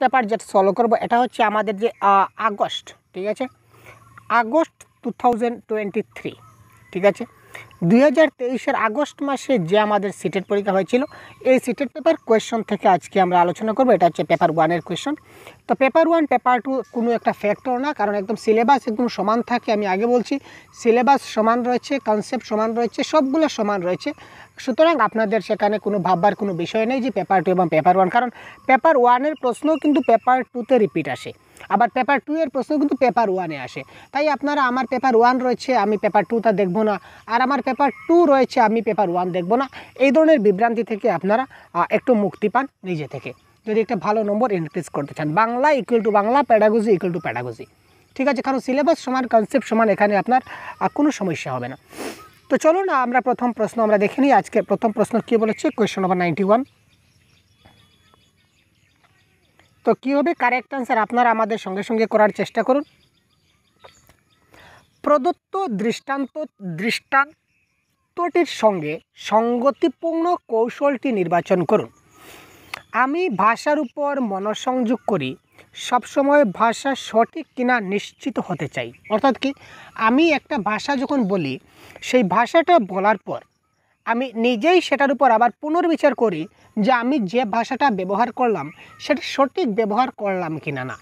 Paper যেটা solve করব এটা হচ্ছে আমাদের যে আগস্ট, ঠিক আছে, আগস্ট 2023, ঠিক আছে, 2023-এর আগস্ট মাসে যে আমাদের সিটেট পরীক্ষা হয়েছিল এই সিটেট পেপার কোয়েশ্চন থেকে আজকে আমরা আলোচনা করব। এটা হচ্ছে পেপার 1-এর কোয়েশ্চন। তো পেপার 1 পেপার 2 কোনো একটা ফ্যাক্টর না, কারণ একদম সিলেবাস একদম সমান থাকে। আমি আগে বলছি সিলেবাস সমান রয়েছে, কনসেপ্ট সমান রয়েছে, সবগুলো সমান রয়েছে। সুতরাং আপনাদের সেখানে কোনো ভাববার কোনো বিষয় নেই যে পেপার 2 এবং পেপার 1, কারণ পেপার 1-এর প্রশ্ন কিন্তু পেপার 2-তে রিপিট আসে, আবার পেপার 2-এর প্রশ্ন কিন্তু পেপার 1-এ আসে। তাই আপনারা আমার পেপার 1 রয়েছে আমি পেপার 2টা দেখব না, আর আমার পেপার 2 রয়েছে আমি পেপার 1 দেখব না, এই ধরনের বিভ্রান্তি থেকে আপনারা একটু মুক্তি পান নিজে থেকে, যদি একটা ভালো নম্বর ইনক্রিজ করতে চান। Bangla equal to Bangla, pedagogy equal to pedagogy, ঠিক আছে, কারণ সিলেবাস সমান, কনসেপ্ট সমান, এখানে আপনার কোনো সমস্যা হবে না। তো চলুন আমরা প্রথম প্রশ্ন আমরা দেখে নিই। আজকে প্রথম প্রশ্ন কী বলেছে, কোয়েশ্চন নম্বর 91। তো কী হবে কারেক্ট আনসার আপনারা আমাদের সঙ্গে সঙ্গে করার চেষ্টা করুন। প্রদত্ত দৃষ্টান্তটির সঙ্গে সঙ্গতিপূর্ণ কৌশলটি নির্বাচন করুন। আমি ভাষার উপর মনোসংযোগ করি, সবসময় ভাষা সঠিক কিনা নিশ্চিত হতে চাই। অর্থাৎ কি, আমি একটা ভাষা যখন বলি সেই ভাষাটা বলার পর আমি নিজেই সেটার উপর আবার পুনর্বিচার করি যে আমি যে ভাষাটা ব্যবহার করলাম সেটা সঠিক ব্যবহার করলাম কিনা না।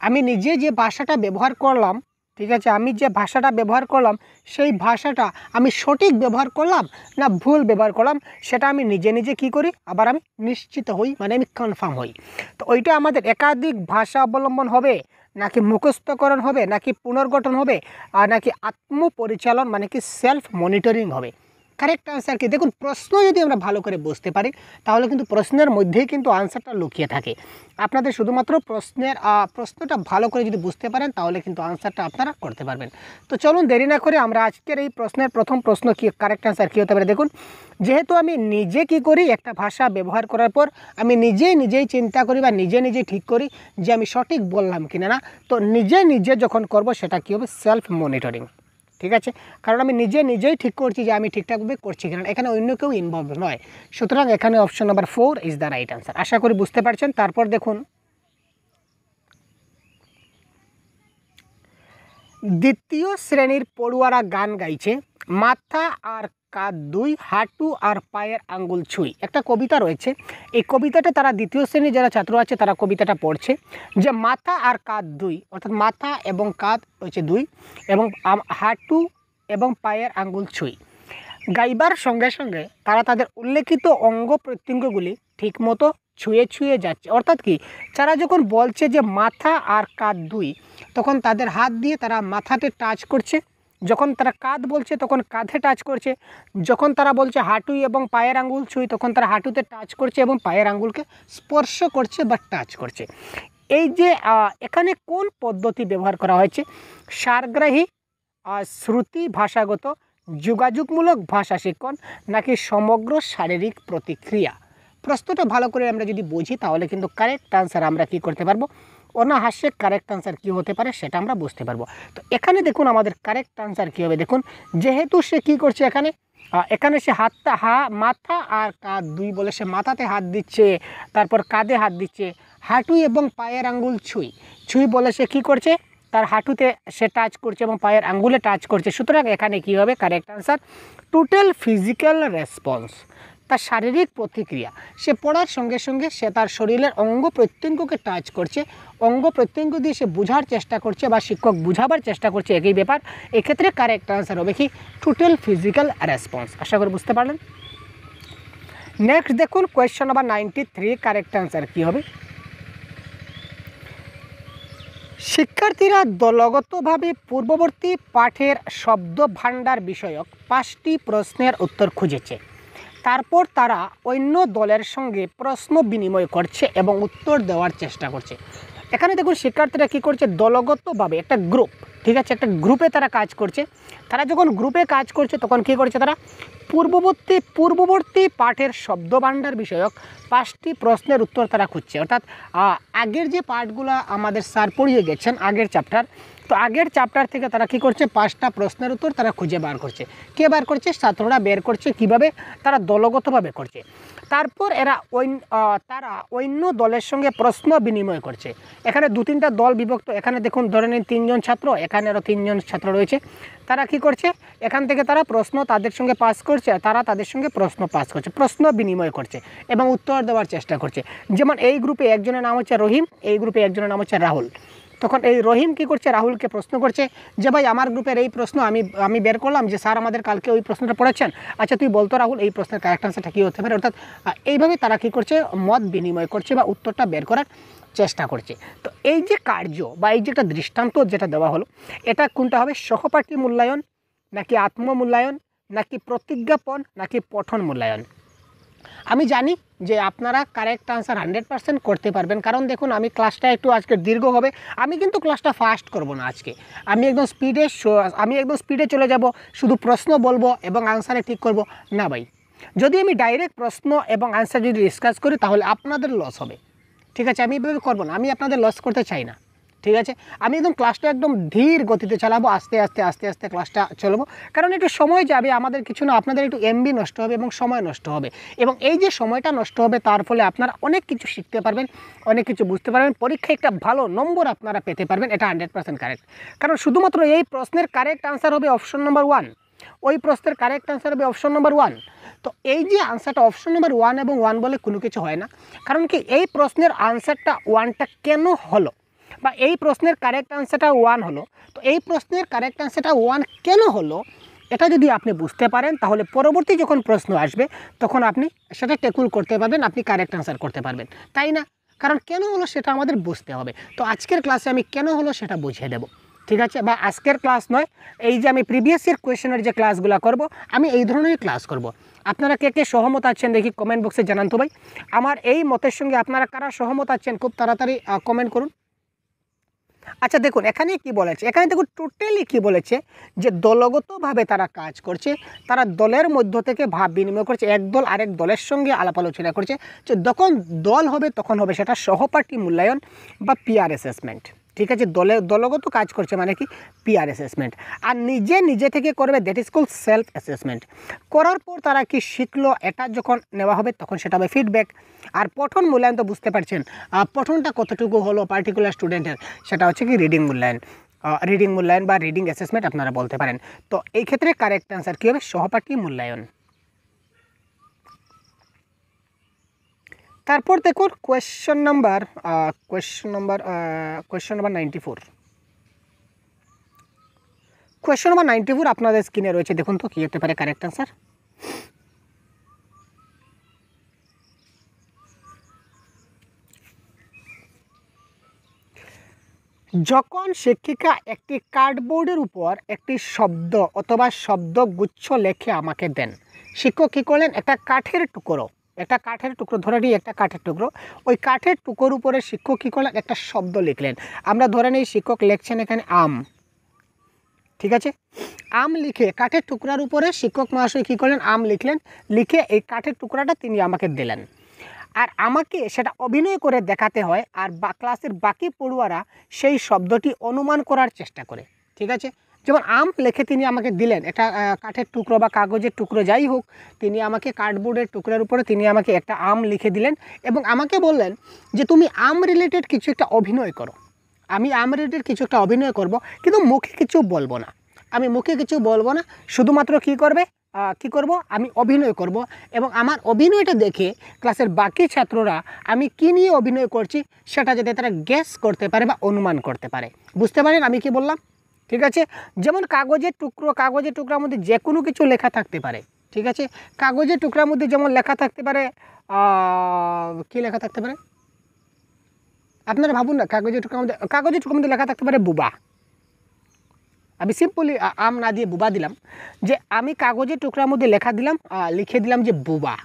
আমি নিজে যে ভাষাটা ব্যবহার করলাম, ঠিক আছে, আমি যে ভাষাটা ব্যবহার করলাম সেই ভাষাটা আমি সঠিক ব্যবহার করলাম না ভুল ব্যবহার করলাম, সেটা আমি নিজে নিজে কি করি, আবার আমি নিশ্চিত হই, মানে আমি কনফার্ম হই। তো ওইটা আমাদের একাধিক ভাষা অবলম্বন হবে, নাকি মুখস্থকরণ হবে, নাকি পুনর্গঠন হবে, আর নাকি আত্মপরিচালন মানে কি সেলফ মনিটরিং হবে। কারেক্ট আনসার কি, দেখুন প্রশ্ন যদি আমরা ভালো করে বুঝতে পারি তাহলে কিন্তু প্রশ্নের মধ্যেই কিন্তু আনসারটা লুকিয়ে থাকে। আপনাদের শুধুমাত্র প্রশ্নটা ভালো করে যদি বুঝতে পারেন তাহলে কিন্তু আনসারটা আপনারা করতে পারবেন। তো চলুন দেরি না করে আমরা আজকের এই প্রশ্নের প্রথম প্রশ্ন কি কারেক্ট আনসার কী হতে পারে দেখুন। যেহেতু আমি নিজে কি করি, একটা ভাষা ব্যবহার করার পর আমি নিজেই চিন্তা করি বা নিজে ঠিক করি যে আমি সঠিক বললাম কিনা না, তো নিজে যখন করব সেটা কী হবে, সেলফ মনিটরিং, ঠিক আছে, কারণ আমি নিজেই ঠিক করছি যে আমি ঠিকঠাকভাবে করছি কিনা, এখানে অন্য কেউ ইনভলভ নয়। সুতরাং এখানে option number 4 is the right answer. আশা করি বুঝতে পারছেন। তারপর দেখুন, দ্বিতীয় শ্রেণীর পড়ুয়ারা গান গাইছে, মাথা আর কাঁধ দুই, হাঁটু আর পায়ের আঙ্গুল ছুঁই। একটা কবিতা রয়েছে, এই কবিতাটা তারা দ্বিতীয় শ্রেণীর যারা ছাত্র আছে তারা কবিতাটা পড়ছে যে মাথা আর কাঁধ দুই, অর্থাৎ মাথা এবং কাঁধ হচ্ছে দুই, এবং হাঁটু এবং পায়ের আঙ্গুল ছুঁই। গাইবার সঙ্গে সঙ্গে তারা তাদের উল্লেখিত অঙ্গ প্রত্যঙ্গগুলি ঠিকমতো ছুঁয়ে যাচ্ছে। অর্থাৎ কি, তারা যখন বলছে যে মাথা আর কাঁধ দুই, তখন তাদের হাত দিয়ে তারা মাথাতে টাচ করছে, যখন তারা কাঁধ বলছে তখন কাঁধে টাচ করছে, যখন তারা বলছে হাঁটু এবং পায়ের আঙ্গুল ছুঁই তখন তারা হাঁটুতে টাচ করছে এবং পায়ের আঙ্গুলকে স্পর্শ করছে বা টাচ করছে। এই যে এখানে কোন পদ্ধতি ব্যবহার করা হয়েছে, সারগ্রাহী, শ্রুতি ভাষাগত, যোগাযোগমূলক ভাষা শিক্ষণ, নাকি সমগ্র শারীরিক প্রতিক্রিয়া। প্রশ্নটা ভালো করে আমরা যদি বুঝি তাহলে কিন্তু কারেক্ট আনসার আমরা কি করতে পারবো, অনাহাস্যে কারেক্ট আনসার কী হতে পারে সেটা আমরা বুঝতে পারবো। তো এখানে দেখুন আমাদের কারেক্ট আনসার কী হবে, দেখুন যেহেতু সে কী করছে এখানে সে মাথা আর কাঁধ দুই বলে সে মাথাতে হাত দিচ্ছে, তারপর কাঁধে হাত দিচ্ছে, হাঁটু এবং পায়ের আঙ্গুল ছুঁই বলে সে কী করছে, তার হাঁটুতে সে টাচ করছে এবং পায়ের আঙ্গুলে টাচ করছে। সুতরাং এখানে কী হবে correct answer, total physical response, তার শারীরিক প্রতিক্রিয়া। সে পড়ার সঙ্গে সঙ্গে সে তার শরীরের অঙ্গ প্রত্যঙ্গকে টাচ করছে, অঙ্গ প্রত্যঙ্গ দিয়ে সে বোঝার চেষ্টা করছে বা শিক্ষক বুঝাবার চেষ্টা করছে একই ব্যাপার। এক্ষেত্রে কারেক্ট আনসার হবে কি, টোটাল ফিজিক্যাল রেসপন্স। আশা করি বুঝতে পারলেন। নেক্সট দেখুন কোয়েশ্চন নাম্বার 93, কারেক্ট আনসার কী হবে। শিক্ষার্থীরা দলগতভাবে পূর্ববর্তী পাঠের শব্দ ভাণ্ডার বিষয়ক 5টি প্রশ্নের উত্তর খুঁজেছে, তারপর তারা অন্য দলের সঙ্গে প্রশ্ন বিনিময় করছে এবং উত্তর দেওয়ার চেষ্টা করছে। এখানে দেখুন শিক্ষার্থীরা কী করছে, দলগতভাবে একটা গ্রুপ, ঠিক আছে, একটা গ্রুপে তারা কাজ করছে। তারা যখন গ্রুপে কাজ করছে তখন কী করছে, তারা পূর্ববর্তী পাঠের শব্দভাণ্ডার বিষয়ক 5টি প্রশ্নের উত্তর তারা খুঁজছে। অর্থাৎ আগের যে পাঠগুলো আমাদের স্যার পড়িয়ে গেছেন আগের চ্যাপ্টার, তো আগের চ্যাপ্টার থেকে তারা কি করছে 5টা প্রশ্নের উত্তর তারা খুঁজে বার করছে। কে বার করছে? ছাত্ররা বের করছে। কিভাবে? তারা দলগতভাবে করছে। তারপর তারা অন্য দলের সঙ্গে প্রশ্ন বিনিময় করছে। এখানে 2-3টা দল বিভক্ত। এখানে দেখুন, ধরে নিন 3 জন ছাত্র, এখানে আরও 3 জন ছাত্র রয়েছে। তারা কি করছে? এখান থেকে তারা প্রশ্ন তাদের সঙ্গে পাস করছে, আর তারা তাদের সঙ্গে প্রশ্ন পাস করছে, প্রশ্ন বিনিময় করছে এবং উত্তর দেওয়ার চেষ্টা করছে। যেমন এই গ্রুপে একজনের নাম হচ্ছে রহিম, এই গ্রুপে একজনের নাম হচ্ছে রাহুল। তখন এই রহিম কি করছে? রাহুলকে প্রশ্ন করছে যে ভাই আমার গ্রুপের এই প্রশ্ন আমি বের করলাম যে স্যার আমাদের কালকে ওই প্রশ্নটা পড়েছেন, আচ্ছা তুই বলতো রাহুল এই প্রশ্নের কারেক্ট আনসারটা কী হতে পারে। অর্থাৎ এইভাবে তারা কী করছে? মত বিনিময় করছে বা উত্তরটা বের করার চেষ্টা করছে। তো এই যে কার্য বা এই যে একটা দৃষ্টান্ত যেটা দেওয়া হলো, এটা কোনটা হবে? সহপাঠী মূল্যায়ন, নাকি আত্মমূল্যায়ন, নাকি প্রতিজ্ঞাপন, নাকি পঠন মূল্যায়ন? আমি জানি যে আপনারা কারেক্ট আনসার 100% করতে পারবেন, কারণ দেখুন আমি ক্লাসটা একটু আজকে দীর্ঘ হবে। আমি কিন্তু ক্লাসটা ফাস্ট করব না আজকে, আমি একদম স্পিডে চলে যাব, শুধু প্রশ্ন বলবো এবং আনসারে ঠিক করব না ভাই। যদি আমি ডাইরেক্ট প্রশ্ন এবং আনসার যদি ডিসকাস করি তাহলে আপনাদের লস হবে। ঠিক আছে, আমি এভাবে করবো না, আমি আপনাদের লস করতে চাই না। ঠিক আছে, আমি একদম ক্লাসটা একদম ধীর গতিতে চালাবো, আস্তে আস্তে ক্লাসটা চলবো, কারণ একটু সময় যাবে আমাদের, কিছু না আপনাদের একটু এমবি নষ্ট হবে এবং সময় নষ্ট হবে, এবং এই যে সময়টা নষ্ট হবে তার ফলে আপনারা অনেক কিছু শিখতে পারবেন, অনেক কিছু বুঝতে পারবেন, পরীক্ষায় একটা ভালো নম্বর আপনারা পেতে পারবেন, এটা 100% কারেক্ট। কারণ শুধুমাত্র এই প্রশ্নের কারেক্ট আনসার হবে অপশন নম্বর 1, ওই প্রশ্নের কারেক্ট আনসার হবে অপশন নম্বর 1। তো এই যে আনসারটা অপশন নম্বর 1 এবং 1 বলে কোনো কিছু হয় না, কারণ কি এই প্রশ্নের আনসারটা 1টা কেন হলো, বা এই প্রশ্নের কারেক্ট আনসারটা 1 হলো, তো এই প্রশ্নের কারেক্ট আনসারটা 1 কেন হলো, এটা যদি আপনি বুঝতে পারেন তাহলে পরবর্তী যখন প্রশ্ন আসবে তখন আপনি সেটা ট্যাকল করতে পারবেন, আপনি কারেক্ট আনসার করতে পারবেন, তাই না? কারণ কেন হলো সেটা আমাদের বুঝতে হবে। তো আজকের ক্লাসে আমি কেন হলো সেটা বুঝিয়ে দেবো। ঠিক আছে, বা আজকের ক্লাস নয়, এই যে আমি প্রিভিয়াস ইয়ার কোয়েশনের যে ক্লাসগুলো করব, আমি এই ধরনের ক্লাস করব। আপনারা কে কে সহমত আছেন দেখি কমেন্ট বক্সে জানান তো ভাই। আমার এই মতের সঙ্গে আপনারা কারা সহমত আছেন খুব তাড়াতাড়ি কমেন্ট করুন। আচ্ছা দেখুন এখানে কি বলেছে, এখানে দেখুন টোটালি কি বলেছে যে দলগতভাবে তারা কাজ করছে, তারা দলের মধ্য থেকে ভাব বিনিময় করছে, এক দল আরেক দলের সঙ্গে আলাপ আলোচনা করছে, যে যখন দল হবে তখন হবে সেটা সহপাঠী মূল্যায়ন বা পিয়ার অ্যাসেসমেন্ট। ঠিক আছে, দলগত কাজ করছে মানে কি পিয়ার অ্যাসেসমেন্ট, আর নিজে থেকে করবে, that is call self assessment. করার পর তারা কি শিখলো এটা যখন নেওয়া হবে তখন সেটা হবে ফিডব্যাক। আর পঠন মূল্যায়ন তো বুঝতে পারছেন, পঠনটা কতটুকু হলো পার্টিকুলার স্টুডেন্টের, সেটা হচ্ছে কি রিডিং মূল্যায়ন বা রিডিং অ্যাসেসমেন্ট আপনারা বলতে পারেন। তো এই ক্ষেত্রে কারেক্ট অ্যান্সার কী হবে? সহপাঠী মূল্যায়ন। তারপর দেখুন কোয়েশ্চন নাম্বার 94। কোয়েশ্চন নাম্বার 94 আপনাদের স্ক্রিনে রয়েছে, দেখুন তো কী হতে পারে কারেক্ট অ্যান্সার। যখন শিক্ষিকা একটি কার্ডবোর্ডের উপর একটি শব্দ অথবা শব্দগুচ্ছ লেখে আমাকে দেন, শিক্ষক কী করলেন? একটা কাঠের টুকরো ধরে নিই, একটা কাঠের টুকরো, ওই কাঠের টুকরোর উপরে শিক্ষক কী করলেন? একটা শব্দ লিখলেন। আমরা ধরে নিই শিক্ষক লিখছেন এখানে আম। ঠিক আছে, আম লিখে কাঠের টুকরার উপরে শিক্ষক মহাশয় কী করলেন? আম লিখলেন, লিখে এই কাঠের টুকরাটা তিনি আমাকে দিলেন, আর আমাকে সেটা অভিনয় করে দেখাতে হয়, আর ক্লাসের বাকি পড়ুয়ারা সেই শব্দটি অনুমান করার চেষ্টা করে। ঠিক আছে, যেমন আম লিখে তিনি আমাকে দিলেন, এটা কাঠের টুকরো বা কাগজের টুকরো যাই হোক, তিনি আমাকে কার্ডবোর্ডের টুকরোর উপরে তিনি আমাকে একটা আম লিখে দিলেন এবং আমাকে বললেন যে তুমি আম রিলেটেড কিছু একটা অভিনয় করো। আমি আম রিলেটেড কিছু একটা অভিনয় করব, কিন্তু মুখে কিছু বলবো না, শুধুমাত্র কী করব? আমি অভিনয় করব, এবং আমার অভিনয়টা দেখে ক্লাসের বাকি ছাত্ররা আমি কী নিয়ে অভিনয় করছি সেটা যাতে তারা গেস করতে পারে বা অনুমান করতে পারে। বুঝতে পারেন আমি কি বললাম? ঠিক আছে, যেমন কাগজের টুকরার মধ্যে যে কোনো কিছু লেখা থাকতে পারে। ঠিক আছে, কাগজের টুকরার মধ্যে যেমন লেখা থাকতে পারে, কী লেখা থাকতে পারে আপনারা ভাবুন না, কাগজের টুকরার মধ্যে লেখা থাকতে পারে বুবা। আমি সিম্পলি আম না দিয়ে বুবা দিলাম, যে আমি কাগজের টুকরার মধ্যে লিখে দিলাম যে বুবা।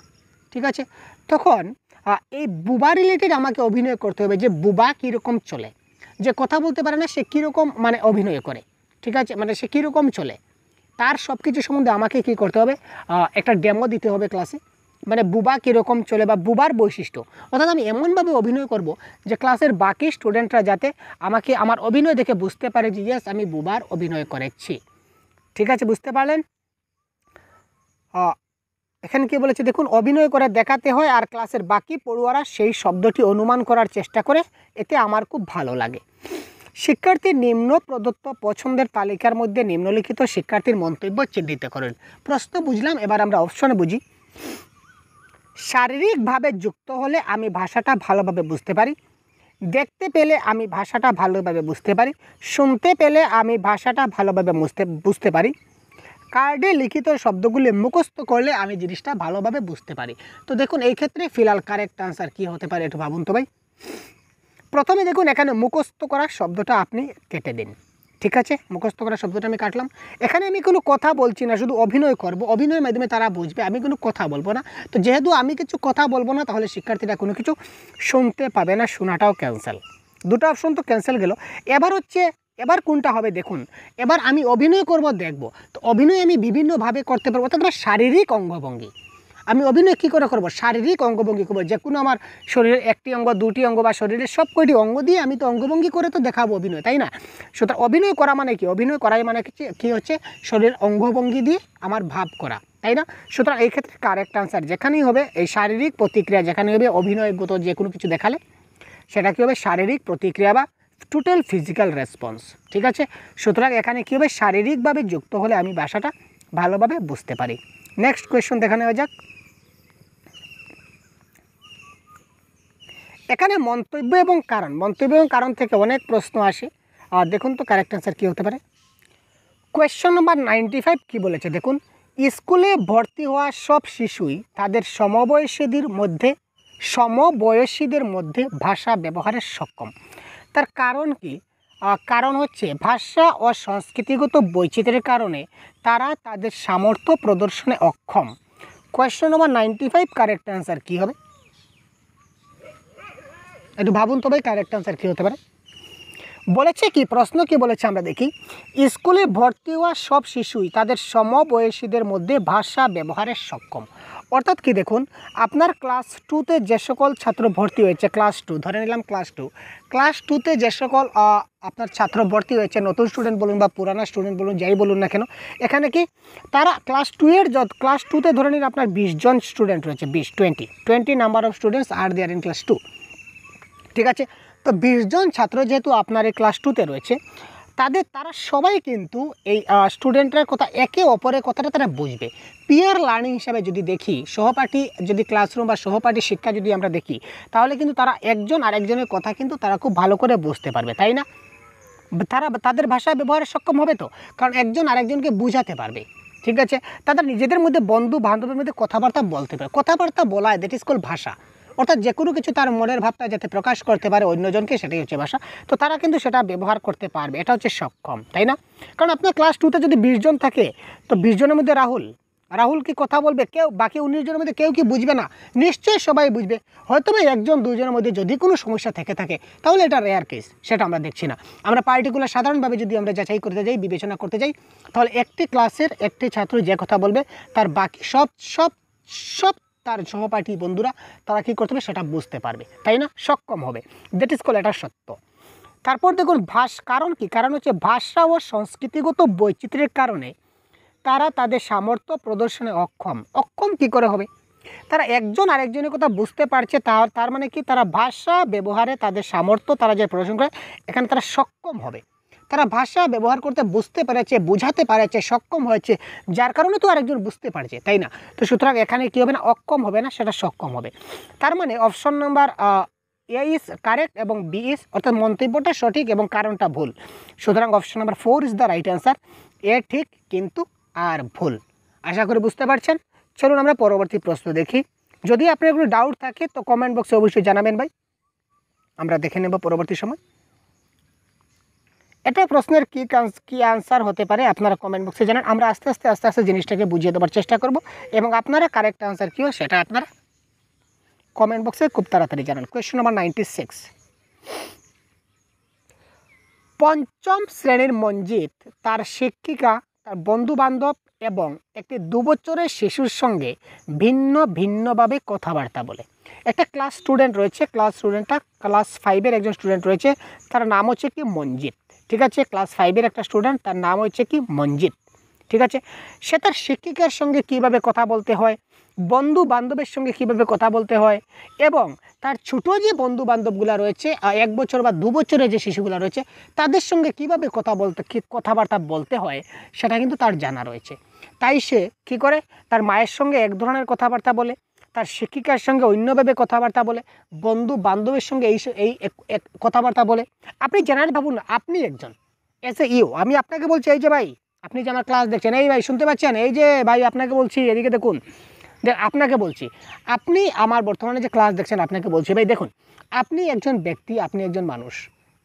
ঠিক আছে, তখন এই বুবা রিলেটেড আমাকে অভিনয় করতে হবে, যে বুবা কীরকম চলে, যে কথা বলতে পারে না সে কীরকম মানে অভিনয় করে। ঠিক আছে, মানে সে কীরকম চলে, তার সব কিছু সম্বন্ধে আমাকে কী করতে হবে, একটা ডেমো দিতে হবে ক্লাসে, মানে বুবা কীরকম চলে বা বুবার বৈশিষ্ট্য। অর্থাৎ আমি এমনভাবে অভিনয় করব যে ক্লাসের বাকি স্টুডেন্টরা যাতে আমাকে আমার অভিনয় দেখে বুঝতে পারে যে ইয়েস আমি বুবার অভিনয় করেছি। ঠিক আছে, বুঝতে পারলেন? এখানে কি বলেছে দেখুন, অভিনয় করে দেখাতে হয় আর ক্লাসের বাকি পড়ুয়ারা সেই শব্দটি অনুমান করার চেষ্টা করে, এতে আমার খুব ভালো লাগে। শিক্ষার্থীর নিম্ন প্রদত্ত পছন্দের তালিকার মধ্যে নিম্নলিখিত শিক্ষার্থীর মন্তব্য চিহ্নিত করেন। প্রশ্ন বুঝলাম, এবার আমরা অপশনে বুঝি। শারীরিকভাবে যুক্ত হলে আমি ভাষাটা ভালোভাবে বুঝতে পারি, দেখতে পেলে আমি ভাষাটা ভালোভাবে বুঝতে পারি, শুনতে পেলে আমি ভাষাটা ভালোভাবে বুঝতে পারি, কার্ডে লিখিত শব্দগুলি মুখস্থ করলে আমি জিনিসটা ভালোভাবে বুঝতে পারি। তো দেখুন এই ক্ষেত্রে ফিলহাল কারেক্ট আনসার কী হতে পারে একটু ভাবুন তো ভাই। প্রথমে দেখুন এখানে মুখস্থ করার শব্দটা আপনি কেটে দিন। ঠিক আছে, মুখস্থ করার শব্দটা আমি কাটলাম। এখানে আমি কোনো কথা বলছি না, শুধু অভিনয় করব, অভিনয়ের মাধ্যমে তারা বুঝবে, আমি কোনো কথা বলবো না। তো যেহেতু আমি কিছু কথা বলবো না, তাহলে শিক্ষার্থীরা কোনো কিছু শুনতে পাবে না, শোনাটাও ক্যান্সেল। দুটো অপশন তো ক্যান্সেল গেল। এবার কোনটা হবে দেখুন, এবার আমি অভিনয় করব, দেখব। তো অভিনয় আমি বিভিন্নভাবে করতে পারবো, অর্থাৎ শারীরিক অঙ্গভঙ্গি। আমি অভিনয় কী করে করব, শারীরিক অঙ্গভঙ্গি করবো, যে কোনো আমার শরীরের একটি অঙ্গ, দুটি অঙ্গ বা শরীরের সব কয়টি অঙ্গ দিয়ে আমি তো অঙ্গভঙ্গি করে তো দেখাবো অভিনয়, তাই না? সুতরাং অভিনয় করা মানে কি, অভিনয় করাই মানে কি হচ্ছে শরীরের অঙ্গভঙ্গি দিয়ে আমার ভাব করা, তাই না? সুতরাং এই ক্ষেত্রে কারেক্ট আনসার যেখানেই হবে, এই শারীরিক প্রতিক্রিয়া যেখানে হবে, অভিনয়গত যে কোনো কিছু দেখালে সেটা কী হবে, শারীরিক প্রতিক্রিয়া বা টোটাল ফিজিক্যাল রেসপন্স। ঠিক আছে, সুতরাং এখানে কী হবে, শারীরিকভাবে যুক্ত হলে আমি ভাষাটা ভালোভাবে বুঝতে পারি। নেক্সট কোয়েশ্চন দেখা নেওয়া যাক। এখানে মন্তব্য এবং কারণ থেকে অনেক প্রশ্ন আসে। আর দেখুন তো কারেক্ট আনসার কী হতে পারে। কোয়েশ্চন নাম্বার 95 কী বলেছে দেখুন, স্কুলে ভর্তি হওয়া সব শিশুই তাদের সমবয়সীদের মধ্যে ভাষা ব্যবহারে সক্ষম। তার কারণ কি? কারণ হচ্ছে ভাষা ও সংস্কৃতিগত বৈচিত্র্যের কারণে তারা তাদের সামর্থ্য প্রদর্শনে অক্ষম। কোয়েশ্চন নাম্বার 95 কারেক্ট আনসার কী হবে একটু ভাবুন তবে কারেক্ট আনসার কী হতে পারে। বলেছে কি, প্রশ্ন কি বলেছে আমরা দেখি। স্কুলে ভর্তি হওয়া সব শিশুই তাদের সমবয়সীদের মধ্যে ভাষা ব্যবহারে সক্ষম। অর্থাৎ কি দেখুন, আপনার ক্লাস 2তে যে সকল ছাত্র ভর্তি হয়েছে, ক্লাস 2 ধরে নিলাম, ক্লাস 2তে যে সকল আপনার ছাত্র ভর্তি হয়েছে, নতুন স্টুডেন্ট বলুন বা পুরানা স্টুডেন্ট বলুন, যাই বলুন না কেন, এখানে কি তারা ক্লাস 2তে ধরে নিন আপনার 20 জন স্টুডেন্ট রয়েছে, 20 number of students are there in class 2। ঠিক আছে, তো 20 জন ছাত্র যেহেতু আপনার এই ক্লাস 2তে রয়েছে, তারা সবাই কিন্তু এই স্টুডেন্টের কথা, একে অপরের কথাটা তারা বুঝবে। পিয়ার লার্নিং হিসাবে যদি দেখি, সহপাঠী যদি ক্লাসরুম বা সহপাঠী শিক্ষা যদি আমরা দেখি, তাহলে কিন্তু তারা একজন আরেকজনের কথা কিন্তু তারা খুব ভালো করে বুঝতে পারবে, তাই না? তাদের ভাষা ব্যবহারে সক্ষম হবে তো, কারণ একজন আরেকজনকে বুঝাতে পারবে। ঠিক আছে, তাদের নিজেদের মধ্যে বন্ধু বান্ধবের মধ্যে কথাবার্তা বলতে পারে, কথাবার্তা বলা, দ্যাট ইজ কল্ড ভাষা। অর্থাৎ যে কোনো কিছু তার মনের ভাবটা যাতে প্রকাশ করতে পারে অন্যজনকে, সেটাই হচ্ছে ভাষা। তো তারা কিন্তু সেটা ব্যবহার করতে পারবে, এটা হচ্ছে সক্ষম, তাই না? কারণ আপনার ক্লাস 2তে যদি 20 জন থাকে, তো 20 জনের মধ্যে রাহুল কি কথা বলবে, কেউ বাকি 19 জনের মধ্যে কেউ কি বুঝবে না? নিশ্চয়ই সবাই বুঝবে। হয়তো বা 1-2 জনের মধ্যে যদি কোনো সমস্যা থেকে থাকে, তাহলে এটা রেয়ার কেস, সেটা আমরা দেখছি না। আমরা পার্টিকুলার সাধারণভাবে যদি আমরা যাচাই করতে যাই, বিবেচনা করতে যাই, তাহলে একটি ক্লাসের একটি ছাত্র যে কথা বলবে, তার বাকি সব তার সহপাঠী বন্ধুরা তারা কী করতে হবে সেটা বুঝতে পারবে, তাই না? সক্ষম হবে, দ্যাট ইজ কল, এটা সত্য। তারপর দেখুন কারণ কি, কারণ হচ্ছে ভাষা ও সংস্কৃতিগত বৈচিত্র্যের কারণে তারা তাদের সামর্থ্য প্রদর্শনে অক্ষম কি করে হবে? তারা একজন আরেকজনের কথা বুঝতে পারছে, তার মানে কি, তারা ভাষা ব্যবহারে তাদের সামর্থ্য তারা যে প্রদর্শন করে, এখানে তারা সক্ষম হবে। তারা ভাষা ব্যবহার করতে বুঝতে পেরেছে, বুঝাতে পারেছে, সক্ষম হয়েছে, যার কারণে তো আরেকজন বুঝতে পারছে, তাই না? তো সুতরাং এখানে কী হবে না, অক্ষম হবে না, সেটা সক্ষম হবে। তার মানে option number A is correct এবং বি ইজ, অর্থাৎ মন্তব্যটা সঠিক এবং কারণটা ভুল। সুতরাং option number 4 is the right answer. A ঠিক কিন্তু আর ভুল। আশা করি বুঝতে পারছেন। চলুন আমরা পরবর্তী প্রশ্ন দেখি। যদি আপনার কোনো ডাউট থাকে তো কমেন্ট বক্সে অবশ্যই জানাবেন ভাই, আমরা দেখে নেব পরবর্তী সময়। এটা প্রশ্নের কি আনসার হতে পারে আপনারা কমেন্ট বক্সে জানান। আমরা আস্তে আস্তে জিনিসটাকে বুঝিয়ে দেওয়ার চেষ্টা করব, এবং আপনারা কারেক্ট আনসার কী হয় সেটা আপনারা কমেন্ট বক্সে খুব তাড়াতাড়ি জানান। Question number 96। পঞ্চম শ্রেণীর মঞ্জিত তার তার বন্ধুবান্ধব এবং একটি 2 বছরের শিশুর সঙ্গে ভিন্নভাবে কথাবার্তা বলে। একটা ক্লাস স্টুডেন্ট রয়েছে, ক্লাস 5-এর একজন স্টুডেন্ট রয়েছে, তার নাম হচ্ছে কি মঞ্জিত। ঠিক আছে, ক্লাস 5-এর একটা স্টুডেন্ট, তার নাম হচ্ছে কি মঞ্জিত। ঠিক আছে, সে তার শিক্ষিকার সঙ্গে কিভাবে কথা বলতে হয়, বন্ধু বান্ধবের সঙ্গে কিভাবে কথা বলতে হয়, এবং তার ছোটো যে বন্ধু বান্ধবগুলো রয়েছে 1 বছর বা 2 বছরের যে শিশুগুলো রয়েছে তাদের সঙ্গে কিভাবে কথাবার্তা বলতে হয় সেটা কিন্তু তার জানা রয়েছে। তাই সে কী করে, তার মায়ের সঙ্গে এক ধরনের কথাবার্তা বলে, তার শিক্ষিকার সঙ্গে অন্যভাবে কথাবার্তা বলে, বন্ধু বান্ধবের সঙ্গে এই কথাবার্তা বলে। আপনি জেনারেল ভাবুন, আপনি একজন আমি আপনাকে বলছি, এই যে ভাই আপনি যে আমার ক্লাস দেখছেন, এই ভাই শুনতে পাচ্ছেন, এই যে ভাই আপনাকে বলছি, এদিকে দেখুন, আপনাকে বলছি, আপনি আমার বর্তমানে যে ক্লাস দেখছেন আপনাকে বলছি, ভাই দেখুন, আপনি একজন ব্যক্তি, আপনি একজন মানুষ,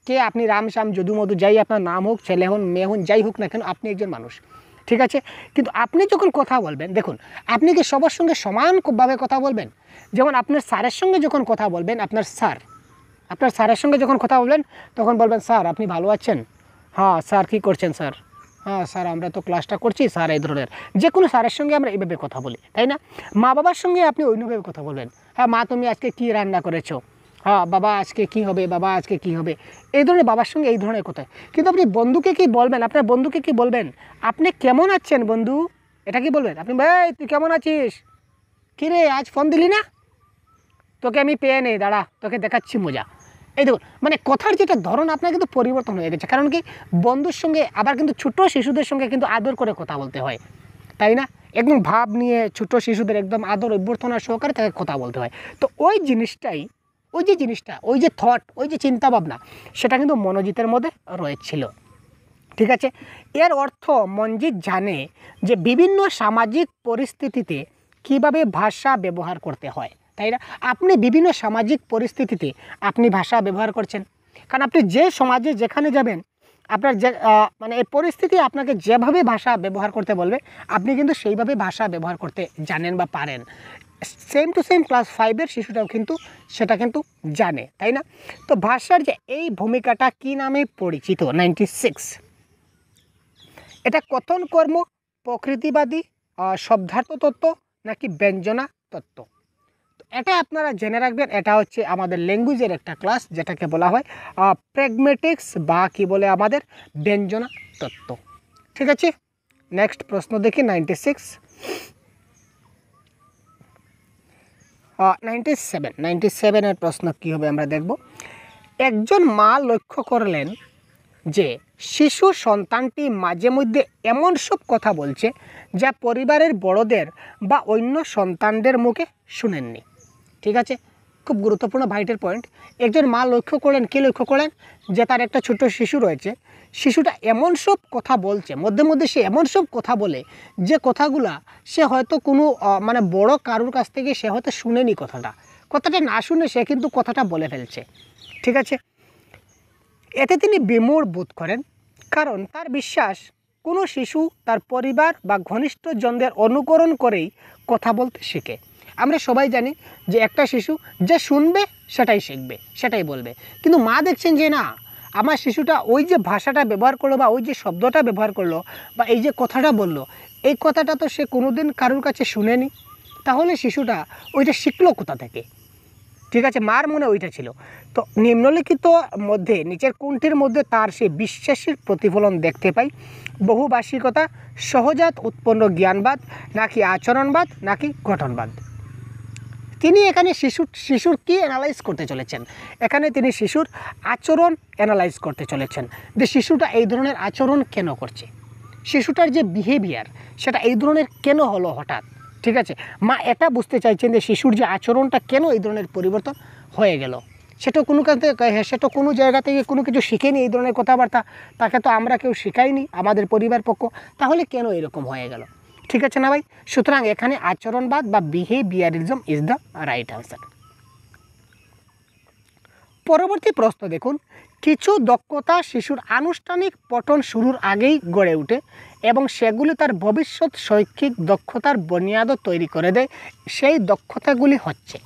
কে আপনি রাম শ্যাম যদু মধু যাই আপনার নাম হোক, ছেলে হন মেয়ে হন, যাই হোক না কেন, আপনি একজন মানুষ। ঠিক আছে, কিন্তু আপনি যখন কথা বলবেন, দেখুন, আপনি কি সবার সঙ্গে সমানভাবে কথা বলবেন? যেমন আপনার স্যারের সঙ্গে যখন কথা বলবেন, আপনার স্যারের সঙ্গে যখন কথা বলবেন তখন বলবেন, স্যার আপনি ভালো আছেন? হ্যাঁ স্যার, কী করছেন স্যার? হ্যাঁ স্যার, আমরা তো ক্লাসটা করছি স্যার। এই ধরনের যে কোনো স্যারের সঙ্গে আমরা এইভাবে কথা বলি, তাই না? মা বাবার সঙ্গে আপনি অন্যভাবে কথা বলবেন। হ্যাঁ মা, তুমি আজকে কী রান্না করেছো? হ্যাঁ বাবা, আজকে কী হবে? বাবা, আজকে কী হবে? এই ধরনের বাবার সঙ্গে এই ধরনের কথা। কিন্তু আপনি বন্ধুকে কী বলবেন? আপনার বন্ধুকে কী বলবেন? আপনি কেমন আছেন বন্ধু, এটা কি বলবেন? আপনি, ভাই তুই কেমন আছিস? কী রে, আজ ফোন দিলি না? তোকে আমি পেয়ে নেই, দাঁড়া তোকে দেখাচ্ছি মজা। এই দেখুন, মানে কথার যেটা ধরন আপনার কিন্তু পরিবর্তন হয়ে গেছে। কারণ কি, বন্ধুর সঙ্গে আবার কিন্তু ছোটো শিশুদের সঙ্গে কিন্তু আদর করে কথা বলতে হয়, তাই না? একদম ভাব নিয়ে ছোটো শিশুদের একদম আদর অভ্যর্থনা সহকারে তাকে কথা বলতে হয়। তো ওই জিনিসটা, ওই যে থট, ওই যে চিন্তাভাবনা, সেটা কিন্তু মনোজিতের মধ্যে রয়েছিল। ঠিক আছে, এর অর্থ মঞ্জিত জানে যে বিভিন্ন সামাজিক পরিস্থিতিতে কীভাবে ভাষা ব্যবহার করতে হয়, তাই না? আপনি বিভিন্ন সামাজিক পরিস্থিতিতে আপনি ভাষা ব্যবহার করছেন, কারণ আপনি যে সমাজে যেখানে যাবেন, আপনার যে মানে এই পরিস্থিতি আপনাকে যেভাবে ভাষা ব্যবহার করতে বলবে, আপনি কিন্তু সেইভাবে ভাষা ব্যবহার করতে জানেন বা পারেন। সেম টু সেম ক্লাস 5-এর শিশুটাও কিন্তু সেটা কিন্তু জানে, তাই না? তো ভাষার যে এই ভূমিকাটা কী নামে পরিচিত? 96, এটা কথন কর্ম, প্রকৃতিবাদী, শব্দার্থ তত্ত্ব নাকি ব্যঞ্জনা তত্ত্ব? এটা আপনারা জেনে রাখবেন, এটা হচ্ছে আমাদের ল্যাঙ্গুয়েজের একটা ক্লাস, যেটাকে বলা হয় প্র্যাগমেটিক্স বা কি বলে আমাদের ব্যঞ্জনা তত্ত্ব। ঠিক আছে, নেক্সট প্রশ্ন দেখি 96, 97-এর প্রশ্ন কী হবে আমরা দেখব। একজন মা লক্ষ্য করলেন যে শিশু সন্তানটি মাঝে মধ্যে এমন সব কথা বলছে যা পরিবারের বড়দের বা অন্য সন্তানদের মুখে শুনেননি। ঠিক আছে, খুব গুরুত্বপূর্ণ ভাইটাল পয়েন্ট। একজন মা লক্ষ্য করলেন, কী লক্ষ্য করলেন? যে তার একটা ছোট্ট শিশু রয়েছে, শিশুটা এমন সব কথা বলছে, মধ্যে মধ্যে সে এমন সব কথা বলে যে কথাগুলা সে হয়তো কোনো মানে বড় কারুর কাছ থেকে সে হয়তো শুনেনি। কথাটা না শুনে সে কিন্তু কথাটা বলে ফেলছে। ঠিক আছে, এতে তিনি বিমূঢ় বোধ করেন, কারণ তার বিশ্বাস কোনো শিশু তার পরিবার বা ঘনিষ্ঠজনদের অনুকরণ করেই কথা বলতে শেখে। আমরা সবাই জানি যে একটা শিশু যে শুনবে সেটাই শিখবে, সেটাই বলবে। কিন্তু মা দেখছেন যে না, আমার শিশুটা ওই যে ভাষাটা ব্যবহার করলো বা ওই যে শব্দটা ব্যবহার করলো বা এই যে কথাটা বলল, এই কথাটা তো সে কোনোদিন কারোর কাছে শুনেনি। তাহলে শিশুটা ওইটা শিখলো কোথা থেকে? ঠিক আছে, মার মনে ওইটা ছিল। তো নিম্নলিখিত মধ্যে নিচের কোনটির মধ্যে তার সেই বিশ্বাসের প্রতিফলন দেখতে পাই? বহুভাষিকতা, সহজাত উৎপন্ন জ্ঞানবাদ নাকি আচরণবাদ নাকি গঠনবাদ? তিনি এখানে শিশুর কি অ্যানালাইজ করতে চলেছেন? এখানে তিনি শিশুর আচরণ অ্যানালাইজ করতে চলেছেন, যে শিশুটা এই ধরনের আচরণ কেন করছে, শিশুটার যে বিহেভিয়ার সেটা এই ধরনের কেন হলো হঠাৎ। ঠিক আছে, মা এটা বুঝতে চাইছেন যে শিশুর যে আচরণটা কেন এই ধরনের পরিবর্তন হয়ে গেল। সেটা সেটা কোনো জায়গা থেকে কোনো কিছু শিখেনি এই ধরনের কথাবার্তা, তাকে তো আমরা কেউ শেখাইনি আমাদের পরিবার পক্ষ, তাহলে কেন এরকম হয়ে গেল? ঠিক আছে না ভাই? সুতরাং এখানে আচরণবাদ বা behaviourism is the right answer. পরবর্তী প্রশ্ন দেখুন, কিছু দক্ষতা শিশুর আনুষ্ঠানিক পঠন শুরুর আগেই গড়ে ওঠে এবং সেগুলি তার ভবিষ্যৎ শৈক্ষিক দক্ষতার বুনিয়াদ তৈরি করে দেয়। সেই দক্ষতাগুলি হচ্ছে,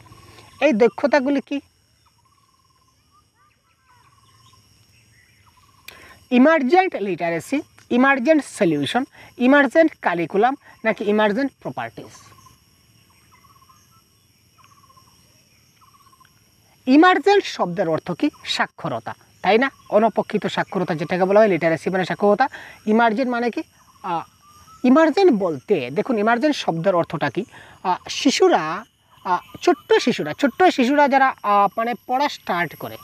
এই দক্ষতাগুলি কি? Emergent literacy, emergent solution, emergent curriculum নাকি ইমার্জেন্ট প্রপার্টিস? ইমার্জেন্ট শব্দের অর্থ কি? সাক্ষরতা, তাই না? অনপেক্ষিত সাক্ষরতা যেটাকে বলা হয় লিটারেসি মানে সাক্ষরতা। ইমার্জেন্ট মানে কি? ইমার্জেন্ট বলতে দেখুন ইমার্জেন্ট শব্দের অর্থটা কি? শিশুরা, ছোট্ট শিশুরা যারা মানে পড়া স্টার্ট করে,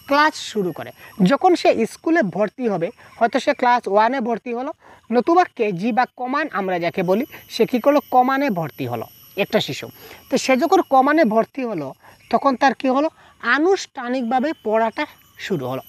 ক্লাস শুরু করে, যখন সে স্কুলে ভর্তি হবে, হয়তো সে ক্লাস 1-এ ভর্তি হলো, নতুবা কেজি বা কমান আমরা যাকে বলি, সে কী করলো? কমানে ভর্তি হলো একটা শিশু। তো সে যখন কমানে ভর্তি হলো তখন তার কী হলো? আনুষ্ঠানিকভাবে পড়াটা শুরু হলো,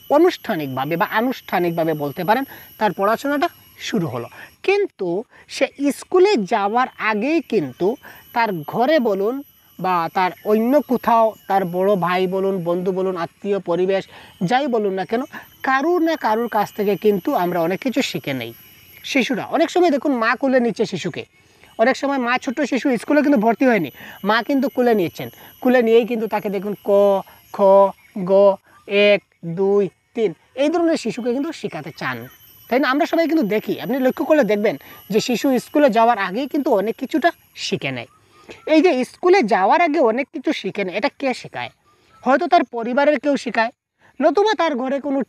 আনুষ্ঠানিকভাবে বলতে পারেন তার পড়াশোনাটা শুরু হলো। কিন্তু সে স্কুলে যাওয়ার আগেই কিন্তু তার ঘরে বলুন বা তার অন্য কোথাও তার বড় ভাই বলুন, বন্ধু বলুন, আত্মীয় পরিবেশ যাই বলুন না কেন, কারুর কাছ থেকে কিন্তু আমরা অনেক কিছু শিখে নেই। শিশুরা অনেক সময় দেখুন মা কোলে নিচ্ছে শিশুকে, অনেক সময় মা ছোট্ট শিশু স্কুলে কিন্তু ভর্তি হয়নি, মা কিন্তু কোলে নিয়েছেন, কোলে নিয়েই কিন্তু তাকে দেখুন ক খ গ 1 2 3 এই ধরনের শিশুকে কিন্তু শেখাতে চান, তাই না? আমরা সবাই কিন্তু দেখি, আপনি লক্ষ্য করলে দেখবেন যে শিশু স্কুলে যাওয়ার আগেই কিন্তু অনেক কিছুটা শিখে নেয়। এই যে স্কুলে যাওয়ার আগে অনেক কিছু শিখে নেয়, এটা কে শেখায়? হয়তো তার পরিবারের কেউ শেখায়, নতুবা তার ঘরে কোনো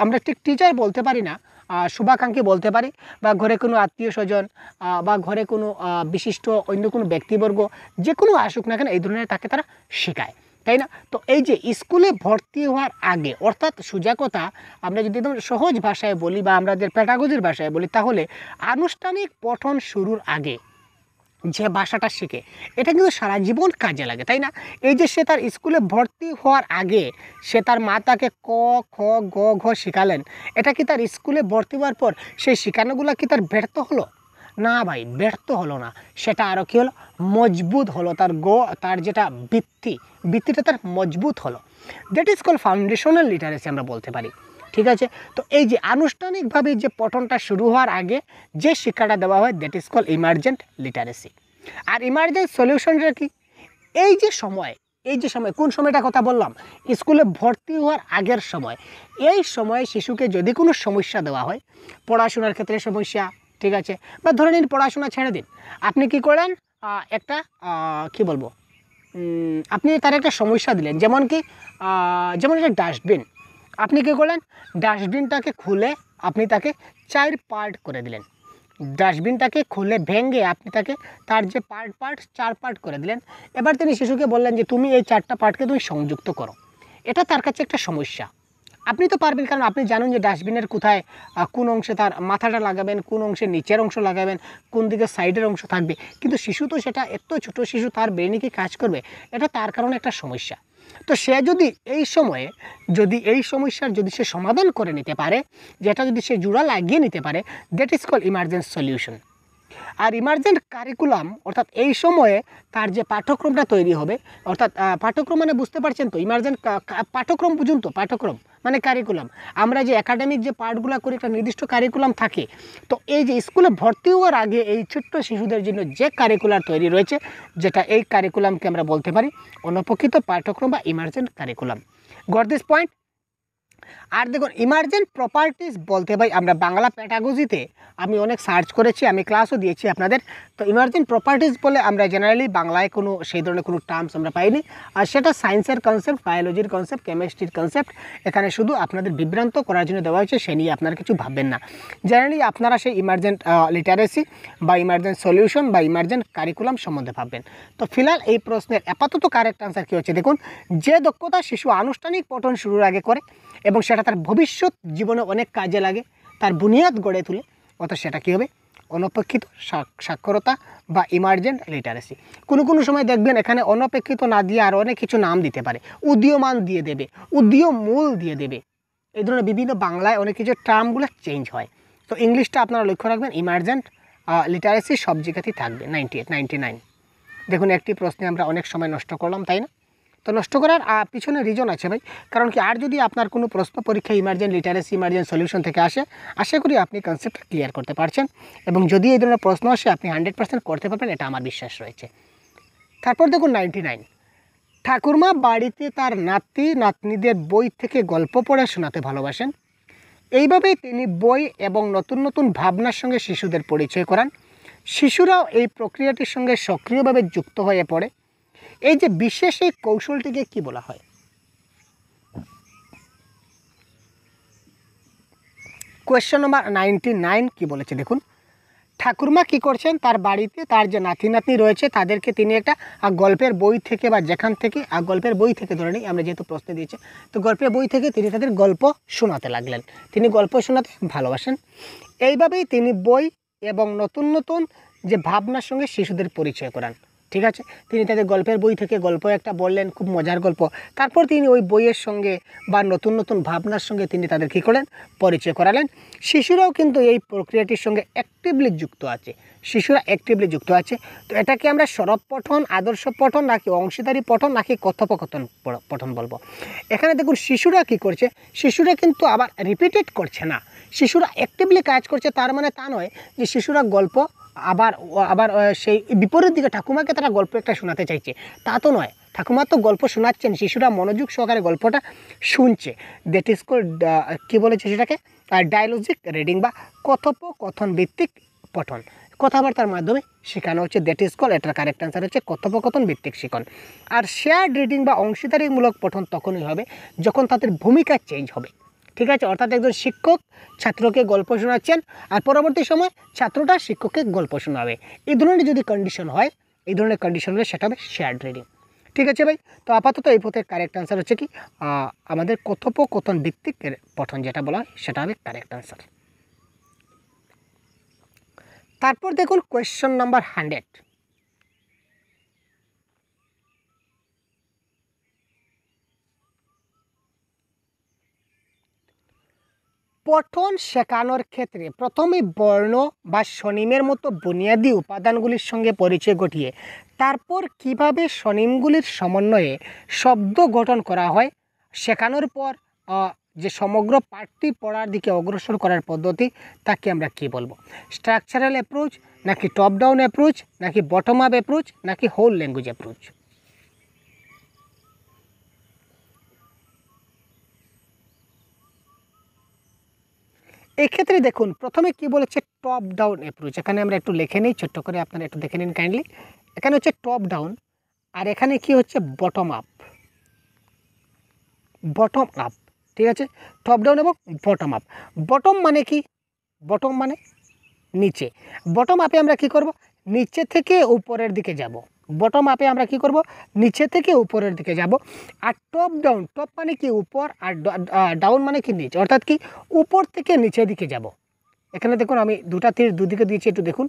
আমরা ঠিক টিচার বলতে পারি না, শুভাকাঙ্ক্ষী বলতে পারি, বা ঘরে কোনো আত্মীয় স্বজন বা ঘরে কোনো বিশিষ্ট অন্য কোনো ব্যক্তিবর্গ যে কোনো আসুক না কেন, এই ধরনের তাকে তারা শেখায়, তাই না? তো এই যে স্কুলে ভর্তি হওয়ার আগে, অর্থাৎ সোজা কথা আমরা যদি একদম সহজ ভাষায় বলি বা আমাদের পেডাগজির ভাষায় বলি, তাহলে আনুষ্ঠানিক পঠন শুরুর আগে যে ভাষাটা শিখে এটা কিন্তু সারা জীবন কাজে লাগে, তাই না? এই যে সে তার স্কুলে ভর্তি হওয়ার আগে সে তার মা তাকে ক খ গ ঘ শেখালেন, এটা কি তার স্কুলে ভর্তি হওয়ার পর সেই শেখানোগুলো কি তার ব্যর্থ হলো? না ভাই, ব্যর্থ হলো না, সেটা আরও কী হলো? মজবুত হলো। তার যেটা ভিত্তিটা তার মজবুত হলো। That is call foundational literacy আমরা বলতে পারি, ঠিক আছে? তো এই যে আনুষ্ঠানিকভাবে যে পঠনটা শুরু হওয়ার আগে যে শিক্ষাটা দেওয়া হয়, that is call emergent literacy. আর ইমার্জেন্ট সলিউশনটা কি? এই যে সময় কোন সময়টা কথা বললাম? স্কুলে ভর্তি হওয়ার আগের সময়। এই সময়ে শিশুকে যদি কোনো সমস্যা দেওয়া হয়, পড়াশোনার ক্ষেত্রে সমস্যা, ঠিক আছে, বা ধরে নিন পড়াশোনা ছেড়ে দিন, আপনি কি করেন? একটা কি বলবো, আপনি তার একটা সমস্যা দিলেন, যেমন একটা ডাস্টবিন। আপনি কী করলেন? ডাস্টবিনটাকে খুলে আপনি তাকে 4 পার্ট করে দিলেন। ডাস্টবিনটাকে খুলে ভেঙে আপনি তাকে তার যে পার্ট 4 পার্ট করে দিলেন। এবার তিনি শিশুকে বললেন যে তুমি এই 4টা পার্টকে তুমি সংযুক্ত করো। এটা তার কাছে একটা সমস্যা। আপনি তো পারবেন, কারণ আপনি জানেন যে ডাস্টবিনের কোথায় কোন অংশে তার মাথাটা লাগাবেন, কোন অংশে নিচের অংশ লাগাবেন, কোন দিকে সাইডের অংশ থাকবে। কিন্তু শিশু তো সেটা, এত ছোট শিশু, তার ব্রেনে কি কাজ করবে? এটা তার কারণে একটা সমস্যা। তো সে যদি এই সমস্যার সে সমাধান করে নিতে পারে, যেটা যদি সে জোড়া লাগিয়ে নিতে পারে, that is call emergent solution. আর ইমার্জেন্ট কারিকুলাম, অর্থাৎ এই সময়ে তার যে পাঠ্যক্রমটা তৈরি হবে, অর্থাৎ পাঠ্যক্রম মানে বুঝতে পারছেন তো, ইমার্জেন্ট পাঠ্যক্রম পর্যন্ত, পাঠ্যক্রম মানে কারিকুলাম। আমরা যে একাডেমিক যে পার্টগুলো করি, একটা নির্দিষ্ট কারিকুলাম থাকে। তো এই যে স্কুলে ভর্তি হওয়ার আগে এই ছোট্ট শিশুদের জন্য যে কারিকুলার তৈরি রয়েছে, যেটা এই কারিকুলামকে আমরা বলতে পারি অনপেক্ষিত পাঠ্যক্রম বা emergent curriculum. Got this point? আর দেখুন ইমার্জেন্ট প্রপার্টিস বলতে ভাই আমরা বাংলা প্যাডাগজিতে আমি অনেক সার্চ করেছি, আমি ক্লাসও দিয়েছি আপনাদের। তো ইমার্জেন্ট প্রপার্টিস বলে আমরা জেনারেলি বাংলায় কোনো সেই ধরনের কোনো টার্মস আমরা পাইনি। আর সেটা সায়েন্সের কনসেপ্ট, বায়োলজির কনসেপ্ট, কেমিস্ট্রির কনসেপ্ট, এখানে শুধু আপনাদের বিভ্রান্ত করার জন্য দেওয়া হয়েছে, সে নিয়ে আপনারা কিছু ভাববেন না। জেনারেলি আপনারা সেই ইমার্জেন্ট লিটারেসি বা ইমার্জেন্ট সলিউশন বা ইমার্জেন্ট কারিকুলাম সম্বন্ধে ভাববেন। তো ফিলহাল এই প্রশ্নের আপাতত কারেক্ট আনসার কী হচ্ছে দেখুন, যে দক্ষতা শিশু আনুষ্ঠানিক পঠন শুরুর আগে করে এবং সেটা তার ভবিষ্যৎ জীবনে অনেক কাজে লাগে, তার বুনিয়াদ গড়ে তোলে, অর্থাৎ সেটা কী হবে? অনপেক্ষিত সাক্ষরতা বা ইমার্জেন্ট লিটারেসি। কোনো সময় দেখবেন এখানে অনপেক্ষিত না দিয়ে আরও অনেক কিছু নাম দিতে পারে, উদীয়মান দিয়ে দেবে, উদীয়মূল দিয়ে দেবে, এই ধরনের বিভিন্ন বাংলায় অনেক কিছু টার্মগুলো চেঞ্জ হয়। তো ইংলিশটা আপনারা লক্ষ্য রাখবেন, ইমার্জেন্ট লিটারেসি সব জায়গাতেই থাকবে 98 99। দেখুন একটি প্রশ্নে আমরা অনেক সময় নষ্ট করলাম, তাই না? তো নষ্ট করার পিছনে রিজন আছে ভাই, কারণ কি আর যদি আপনার কোনো প্রশ্ন পরীক্ষা ইমার্জেন্ট লিটারেসি, ইমার্জেন্ট সলিউশন থেকে আসে, আশা করি আপনি কনসেপ্টটা ক্লিয়ার করতে পারছেন, এবং যদি এই ধরনের প্রশ্ন আসে আপনি 100% করতে পারবেন, এটা আমার বিশ্বাস রয়েছে। তারপর দেখুন 99, ঠাকুরমা বাড়িতে তার নাতি নাতনিদের বই থেকে গল্প পড়ে শোনাতে ভালোবাসেন। এইভাবেই তিনি বই এবং নতুন নতুন ভাবনার সঙ্গে শিশুদের পরিচয় করান। শিশুরাও এই প্রক্রিয়াটির সঙ্গে সক্রিয়ভাবে যুক্ত হয়ে পড়ে। এই যে বিশেষ এই কৌশলটিকে কি বলা হয়? কোয়েশ্চেন নম্বর 99 কি বলেছে দেখুন। ঠাকুরমা কি করছেন, তার বাড়িতে তার যে নাতি নাতনি রয়েছে তাদেরকে তিনি একটা গল্পের বই থেকে বা যেখান থেকে গল্পের বই থেকে ধরে নিই, আমরা যেহেতু প্রশ্ন দিয়েছে, তো গল্পের বই থেকে তিনি তাদের গল্প শোনাতে লাগলেন। তিনি গল্প শোনাতে ভালোবাসেন। এইভাবেই তিনি বই এবং নতুন নতুন যে ভাবনার সঙ্গে শিশুদের পরিচয় করান। ঠিক আছে, তিনি তাদের গল্পের বই থেকে গল্প একটা বললেন, খুব মজার গল্প, তারপর তিনি ওই বইয়ের সঙ্গে বা নতুন নতুন ভাবনার সঙ্গে তিনি তাদের কী করলেন, পরিচয় করালেন। শিশুরাও কিন্তু এই প্রক্রিয়াটির সঙ্গে অ্যাক্টিভলি যুক্ত আছে। শিশুরা অ্যাক্টিভলি যুক্ত আছে। তো এটাকে আমরা সরব পঠন, আদর্শ পঠন, নাকি অংশীদারি পঠন, নাকি কথোপকথন পঠন বলবো? এখানে দেখুন শিশুরা কি করছে, শিশুরা কিন্তু আবার রিপিটেড করছে না, শিশুরা অ্যাক্টিভলি কাজ করছে। তার মানে তা নয় যে শিশুরা গল্প আবার আবার সেই বিপরীত দিকে ঠাকুমাকে তারা গল্প একটা শোনাতে চাইছে, তা তো নয়। ঠাকুমা তো গল্প শোনাচ্ছেন, শিশুরা মনোযোগ সহকারে গল্পটা শুনছে। দ্যাট ইজ কল্ড কী বলেছে সেটাকে, ডায়ালজিক রিডিং বা কথোপকথন ভিত্তিক পঠন। কথাবার্তার মাধ্যমে শেখানো হচ্ছে, দ্যাট ইজ কল, এটার কারেক্ট অ্যান্সার হচ্ছে কথোপকথন ভিত্তিক শিখন। আর শেয়ার্ড রিডিং বা অংশীদারিমূলক পঠন তখনই হবে যখন তাদের ভূমিকা চেঞ্জ হবে। ঠিক আছে, অর্থাৎ একজন শিক্ষক ছাত্রকে গল্প শোনাচ্ছেন আর পরবর্তী সময় ছাত্রটা শিক্ষককে গল্প শোনাবে। এই ধরনের যদি কন্ডিশন হয়, এই ধরনের কন্ডিশন হলে সেটা হবে শেয়ার্ড রিডিং। ঠিক আছে ভাই, তো আপাতত এই পথের কারেক্ট অ্যান্সার হচ্ছে কি, আমাদের কথোপকথন ভিত্তিক পঠন যেটা বলা হয় সেটা হবে কারেক্ট অ্যান্সার। তারপর দেখুন কোয়েশ্চন নাম্বার 100। পঠন শেখানোর ক্ষেত্রে প্রথমে বর্ণ বা স্বনিমের মতো বুনিয়াদী উপাদানগুলির সঙ্গে পরিচয় ঘটিয়ে তারপর কিভাবে স্বনিমগুলির সমন্বয়ে শব্দ গঠন করা হয়, শেখানোর পর যে সমগ্র পাঠটি পড়ার দিকে অগ্রসর করার পদ্ধতি, তাকে আমরা কি বলবো? স্ট্রাকচারাল অ্যাপ্রোচ, নাকি টপ ডাউন অ্যাপ্রোচ, নাকি বটম আপ অ্যাপ্রোচ, নাকি হোল ল্যাঙ্গুয়েজ অ্যাপ্রোচ? এক্ষেত্রে দেখুন প্রথমে কি বলেছে, টপ ডাউন অ্যাপ্রোচ। এখানে আমরা একটু লিখে নিই ছোট্ট করে, আপনারা একটু দেখে নিন কাইন্ডলি। এখানে হচ্ছে টপ ডাউন, আর এখানে কি হচ্ছে বটম আপ। বটম আপ, ঠিক আছে, টপ ডাউন এবং বটম আপ। বটম মানে কি? বটম মানে নিচে। বটম আপে আমরা কি করব, নিচে থেকে উপরের দিকে যাব। বটম আপে আমরা কি করব, নিচে থেকে উপরের দিকে যাব। আর টপ ডাউন, টপ মানে কি উপর, আর ডাউন মানে কি নিচে, অর্থাৎ কি উপর থেকে নিচের দিকে যাব। এখানে দেখুন আমি দুটা তীর দুদিকে দিয়েছি, একটু দেখুন।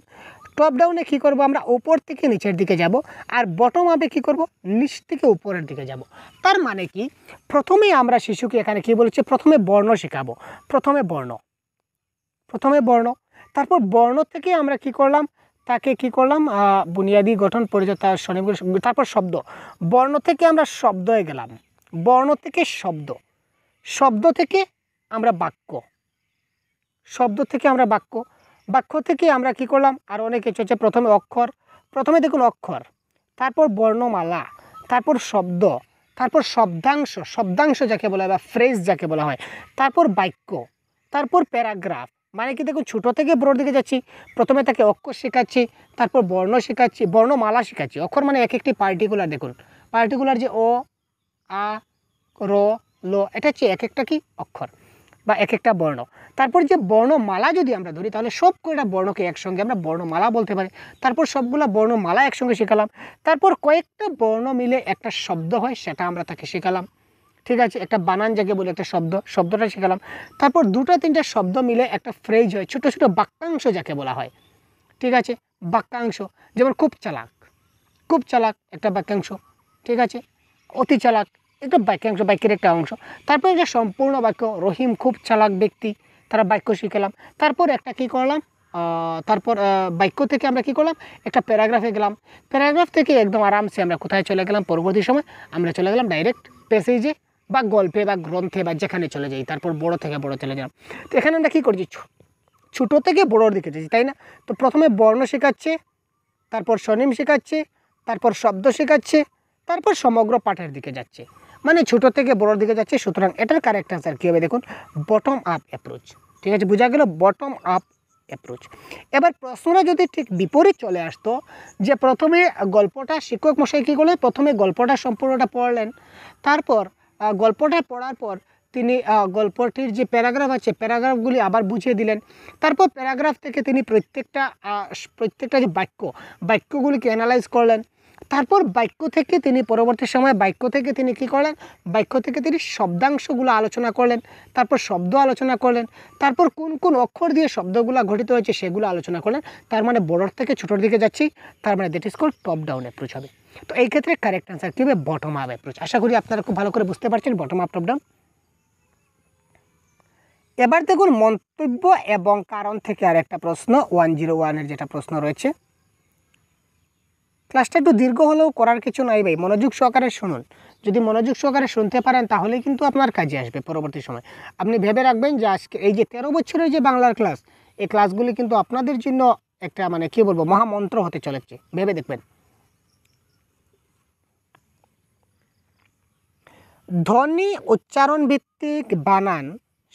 টপ ডাউনে কি করব, আমরা উপর থেকে নিচের দিকে যাব। আর বটম আপে কি করব, নিচ থেকে উপরের দিকে যাব। তার মানে কি, প্রথমে আমরা শিশুকে এখানে কি বলেছি, প্রথমে বর্ণ শেখাবো। প্রথমে বর্ণ, তারপর বর্ণ থেকে আমরা কি করলাম, তাকে কি করলাম, বুনিয়াদি গঠন পরিচয়, তার স্বনিমগুলি, তারপর শব্দ। বর্ণ থেকে আমরা শব্দে গেলাম, বর্ণ থেকে শব্দ, শব্দ থেকে আমরা বাক্য, শব্দ থেকে আমরা বাক্য, বাক্য থেকে আমরা কি করলাম, আর অনেক কিছু হচ্ছে। প্রথমে অক্ষর, প্রথমে দেখুন অক্ষর, তারপর বর্ণমালা, তারপর শব্দ, তারপর শব্দাংশ, শব্দাংশ যাকে বলা হয় বা ফ্রেজ যাকে বলা হয়, তারপর বাক্য, তারপর প্যারাগ্রাফ। মানে কি দেখুন ছোটো থেকে বড়োর দিকে যাচ্ছি, প্রথমে তাকে অক্ষর শেখাচ্ছি, তারপর বর্ণ শেখাচ্ছি, বর্ণমালা শেখাচ্ছি। অক্ষর মানে এক একটি পার্টিকুলার, দেখুন পার্টিকুলার যে অ, আ, র, ল, এটা হচ্ছে এক একটা কি অক্ষর বা এক একটা বর্ণ। তারপর যে বর্ণমালা যদি আমরা ধরি, তাহলে সব কয়টা বর্ণকে একসঙ্গে আমরা বর্ণমালা বলতে পারি। তারপর সবগুলা বর্ণমালা একসঙ্গে শেখালাম। তারপর কয়েকটা বর্ণ মিলে একটা শব্দ হয়, সেটা আমরা তাকে শেখালাম। ঠিক আছে, একটা বানান যাকে বলে একটা শব্দ, শব্দটা শেখালাম। তারপর দুটো তিনটা শব্দ মিলে একটা ফ্রেজ হয়, ছোটো ছোটো বাক্যাংশ যাকে বলা হয়। ঠিক আছে, বাক্যাংশ, যেমন খুব চালাক, খুব চালাক একটা বাক্যাংশ। ঠিক আছে, অতি চালাক একটা বাক্যাংশ, বাক্যের একটা অংশ। তারপর একটা সম্পূর্ণ বাক্য, রহিম খুব চালাক ব্যক্তি, তারা বাক্য শিখালাম। তারপর একটা কী করলাম, তারপর বাক্য থেকে আমরা কী করলাম, একটা প্যারাগ্রাফে গেলাম। প্যারাগ্রাফ থেকে একদম আরামসে আমরা কোথায় চলে গেলাম, পরবর্তী সময় আমরা চলে গেলাম ডাইরেক্ট প্যাসেজে বা গল্পে বা গ্রন্থে বা যেখানে চলে যাই। তারপর বড় থেকে বড় চলে গেলাম। তো এখানে আমরা কী করছি, ছোটো থেকে বড়োর দিকে যাচ্ছি, তাই না? তো প্রথমে বর্ণ শেখাচ্ছে, তারপর স্বনিম শেখাচ্ছে, তারপর শব্দ শেখাচ্ছে, তারপর সমগ্র পাঠের দিকে যাচ্ছে। মানে ছোটো থেকে বড়োর দিকে যাচ্ছে। সুতরাং এটার কারেক্ট অ্যান্সার কী হবে দেখুন, বটম আপ অ্যাপ্রোচ। ঠিক আছে, বোঝা গেল বটম আপ অ্যাপ্রোচ। এবার প্রশ্নটা যদি ঠিক বিপরীত চলে আসতো, যে প্রথমে গল্পটা শিক্ষক মশাই কী করলেন, প্রথমে গল্পটা সম্পূর্ণটা পড়লেন, তারপর গল্পটা পড়ার পর তিনি গল্পটির যে প্যারাগ্রাফ আছে প্যারাগ্রাফগুলি আবার বুঝিয়ে দিলেন। তারপর প্যারাগ্রাফ থেকে তিনি প্রত্যেকটা যে বাক্যগুলিকে অ্যানালাইজ করলেন। তারপর বাক্য থেকে তিনি পরবর্তী সময়ে বাক্য থেকে তিনি কী করলেন, বাক্য থেকে তিনি শব্দাংশগুলো আলোচনা করলেন, তারপর শব্দ আলোচনা করলেন, তারপর কোন কোন অক্ষর দিয়ে শব্দগুলো গঠিত হয়েছে সেগুলো আলোচনা করলেন। তার মানে বড়োর থেকে ছোটোর দিকে যাচ্ছি, তার মানে that is called top down approach হবে। তো এই ক্ষেত্রে কারেক্ট অ্যান্সার কী হবে, বটম আপ অ্যাপ্রোচ। আশা করি আপনারা খুব ভালো করে বুঝতে পারছেন বটম আপ টপ ডাউন। এবার দেখুন মন্তব্য এবং কারণ থেকে আরেকটা প্রশ্ন 101-এর যেটা প্রশ্ন রয়েছে। ক্লাসটা একটু দীর্ঘ হলেও করার কিছু নাই ভাই, মনোযোগ সহকারে শুনুন। যদি মনোযোগ সহকারে শুনতে পারেন তাহলে কিন্তু আপনার কাজে আসবে পরবর্তী সময়। আপনি ভেবে রাখবেন যে আজকে এই যে 13 বছরের যে বাংলার ক্লাস, এই ক্লাসগুলি কিন্তু আপনাদের জন্য একটা মানে কী বলবো মহামন্ত্র হতে চলেছে, ভেবে দেখবেন। ধ্বনি উচ্চারণ ভিত্তিক বানান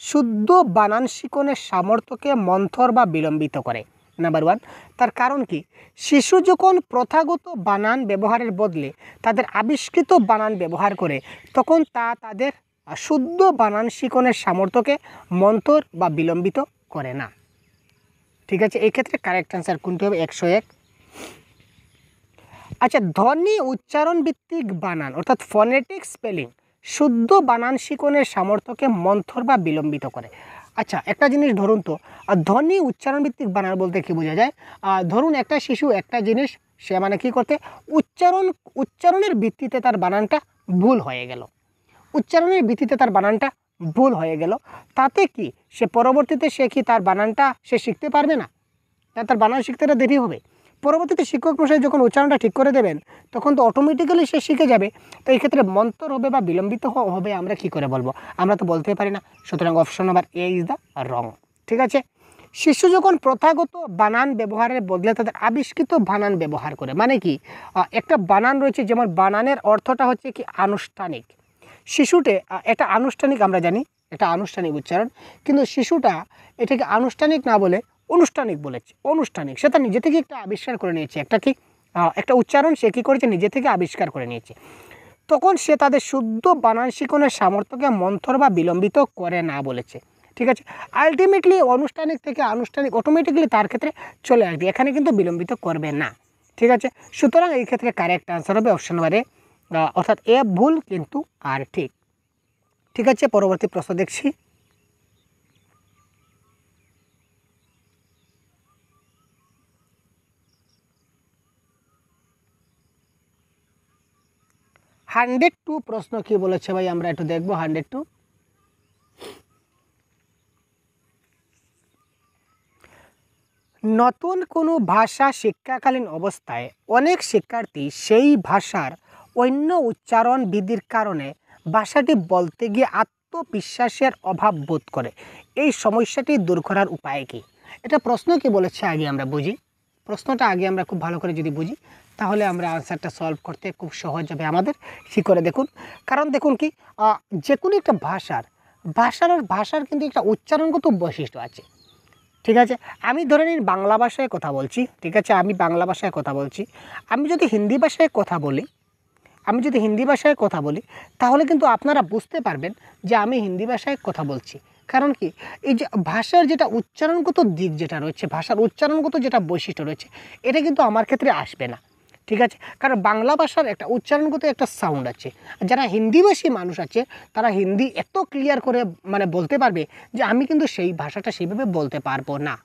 শুদ্ধ বানান শিখনের সামর্থ্যকে মন্থর বা বিলম্বিত করে। নাম্বার 1, তার কারণ কি, শিশু যখন প্রথাগত বানান ব্যবহারের বদলে তাদের আবিষ্কৃত বানান ব্যবহার করে তখন তা তাদের শুদ্ধ বানান শিখনের সামর্থ্যকে মন্থর বা বিলম্বিত করে না। ঠিক আছে, এই ক্ষেত্রে কারেক্ট অ্যান্সার কোনটি হবে, 101। আচ্ছা, ধ্বনি উচ্চারণ ভিত্তিক বানান অর্থাৎ ফনেটিক স্পেলিং শুদ্ধ বানান শিখনের সামর্থ্যকে মন্থর বা বিলম্বিত করে। আচ্ছা, একটা জিনিস ধরুন তো, ধ্বনি উচ্চারণ ভিত্তিক বানান বলতে কী বোঝা যায়? ধরুন একটা শিশু একটা জিনিস সে মানে কী করতে, উচ্চারণের ভিত্তিতে তার বানানটা ভুল হয়ে গেল, উচ্চারণের ভিত্তিতে তার বানানটা ভুল হয়ে গেল, তাতে কি সে পরবর্তীতে সে কি তার বানানটা সে শিখতে পারবে না? তার বানান শিখতে দেরি হবে। পরবর্তীতে শিক্ষক মশাই যখন উচ্চারণটা ঠিক করে দেবেন তখন তো অটোমেটিক্যালি সে শিখে যাবে। তো এই ক্ষেত্রে মন্থর হবে বা বিলম্বিত হবে আমরা কি করে বলবো, আমরা তো বলতে পারি না। সুতরাং option number A is the wrong. ঠিক আছে, শিশু যখন প্রথাগত বানান ব্যবহারের বদলে তাদের আবিষ্কৃত বানান ব্যবহার করে, মানে কি একটা বানান রয়েছে, যেমন বানানের অর্থটা হচ্ছে কি আনুষ্ঠানিক। শিশুটে এটা আনুষ্ঠানিক, আমরা জানি এটা আনুষ্ঠানিক উচ্চারণ, কিন্তু শিশুটা এটাকে আনুষ্ঠানিক না বলে অনুষ্ঠানিক বলেছে। অনুষ্ঠানিক, সে তার নিজে থেকে একটা আবিষ্কার করে নিয়েছে, একটা উচ্চারণ সে কী করেছে, নিজে থেকে আবিষ্কার করে নিয়েছে। তখন সে তাদের শুদ্ধ বানান শিখনের সামর্থ্যকে মন্থর বা বিলম্বিত করে না বলেছে। ঠিক আছে, আলটিমেটলি অনুষ্ঠানিক থেকে আনুষ্ঠানিক অটোমেটিক্যালি তার ক্ষেত্রে চলে আসবে, এখানে কিন্তু বিলম্বিত করবে না। ঠিক আছে, সুতরাং এই ক্ষেত্রে কারেক্ট আনসার হবে অপশন নাম্বারে, অর্থাৎ এ ভুল কিন্তু আর ঠিক। ঠিক আছে, পরবর্তী প্রশ্ন দেখছি। হান্ড্রেড টু প্রশ্ন কি বলেছে ভাই, আমরা একটু দেখবো। 102, নতুন কোনো ভাষা শিক্ষাকালীন অবস্থায় অনেক শিক্ষার্থী সেই ভাষার অন্য উচ্চারণ বিধির কারণে ভাষাটি বলতে গিয়ে আত্মবিশ্বাসের অভাব বোধ করে। এই সমস্যাটি দূর করার উপায় কী? এটা প্রশ্ন কি বলেছে আগে আমরা বুঝি, প্রশ্নটা আগে আমরা খুব ভালো করে যদি বুঝি তাহলে আমরা আনসারটা সলভ করতে খুব সহজ হবে আমাদের। কী করে দেখুন, কারণ দেখুন কি যে কোনো একটা ভাষার কিন্তু একটা উচ্চারণগত বৈশিষ্ট্য আছে। ঠিক আছে, আমি ধরে নিন বাংলা ভাষায় কথা বলছি, ঠিক আছে, আমি বাংলা ভাষায় কথা বলছি, আমি যদি হিন্দি ভাষায় কথা বলি তাহলে কিন্তু আপনারা বুঝতে পারবেন যে আমি হিন্দি ভাষায় কথা বলছি। কারণ কি, এই যে ভাষার যেটা উচ্চারণগত দিক যেটা রয়েছে, ভাষার উচ্চারণগত যেটা বৈশিষ্ট্য রয়েছে, এটা কিন্তু আমার ক্ষেত্রে আসবে না। ঠিক আছে, কারণ বাংলা ভাষার একটা উচ্চারণগত একটা সাউন্ড আছে। যারা হিন্দিভাষী মানুষ আছে তারা হিন্দি এত ক্লিয়ার করে মানে বলতে পারবে যে আমি কিন্তু সেই ভাষাটা সেইভাবে বলতে পারবো না।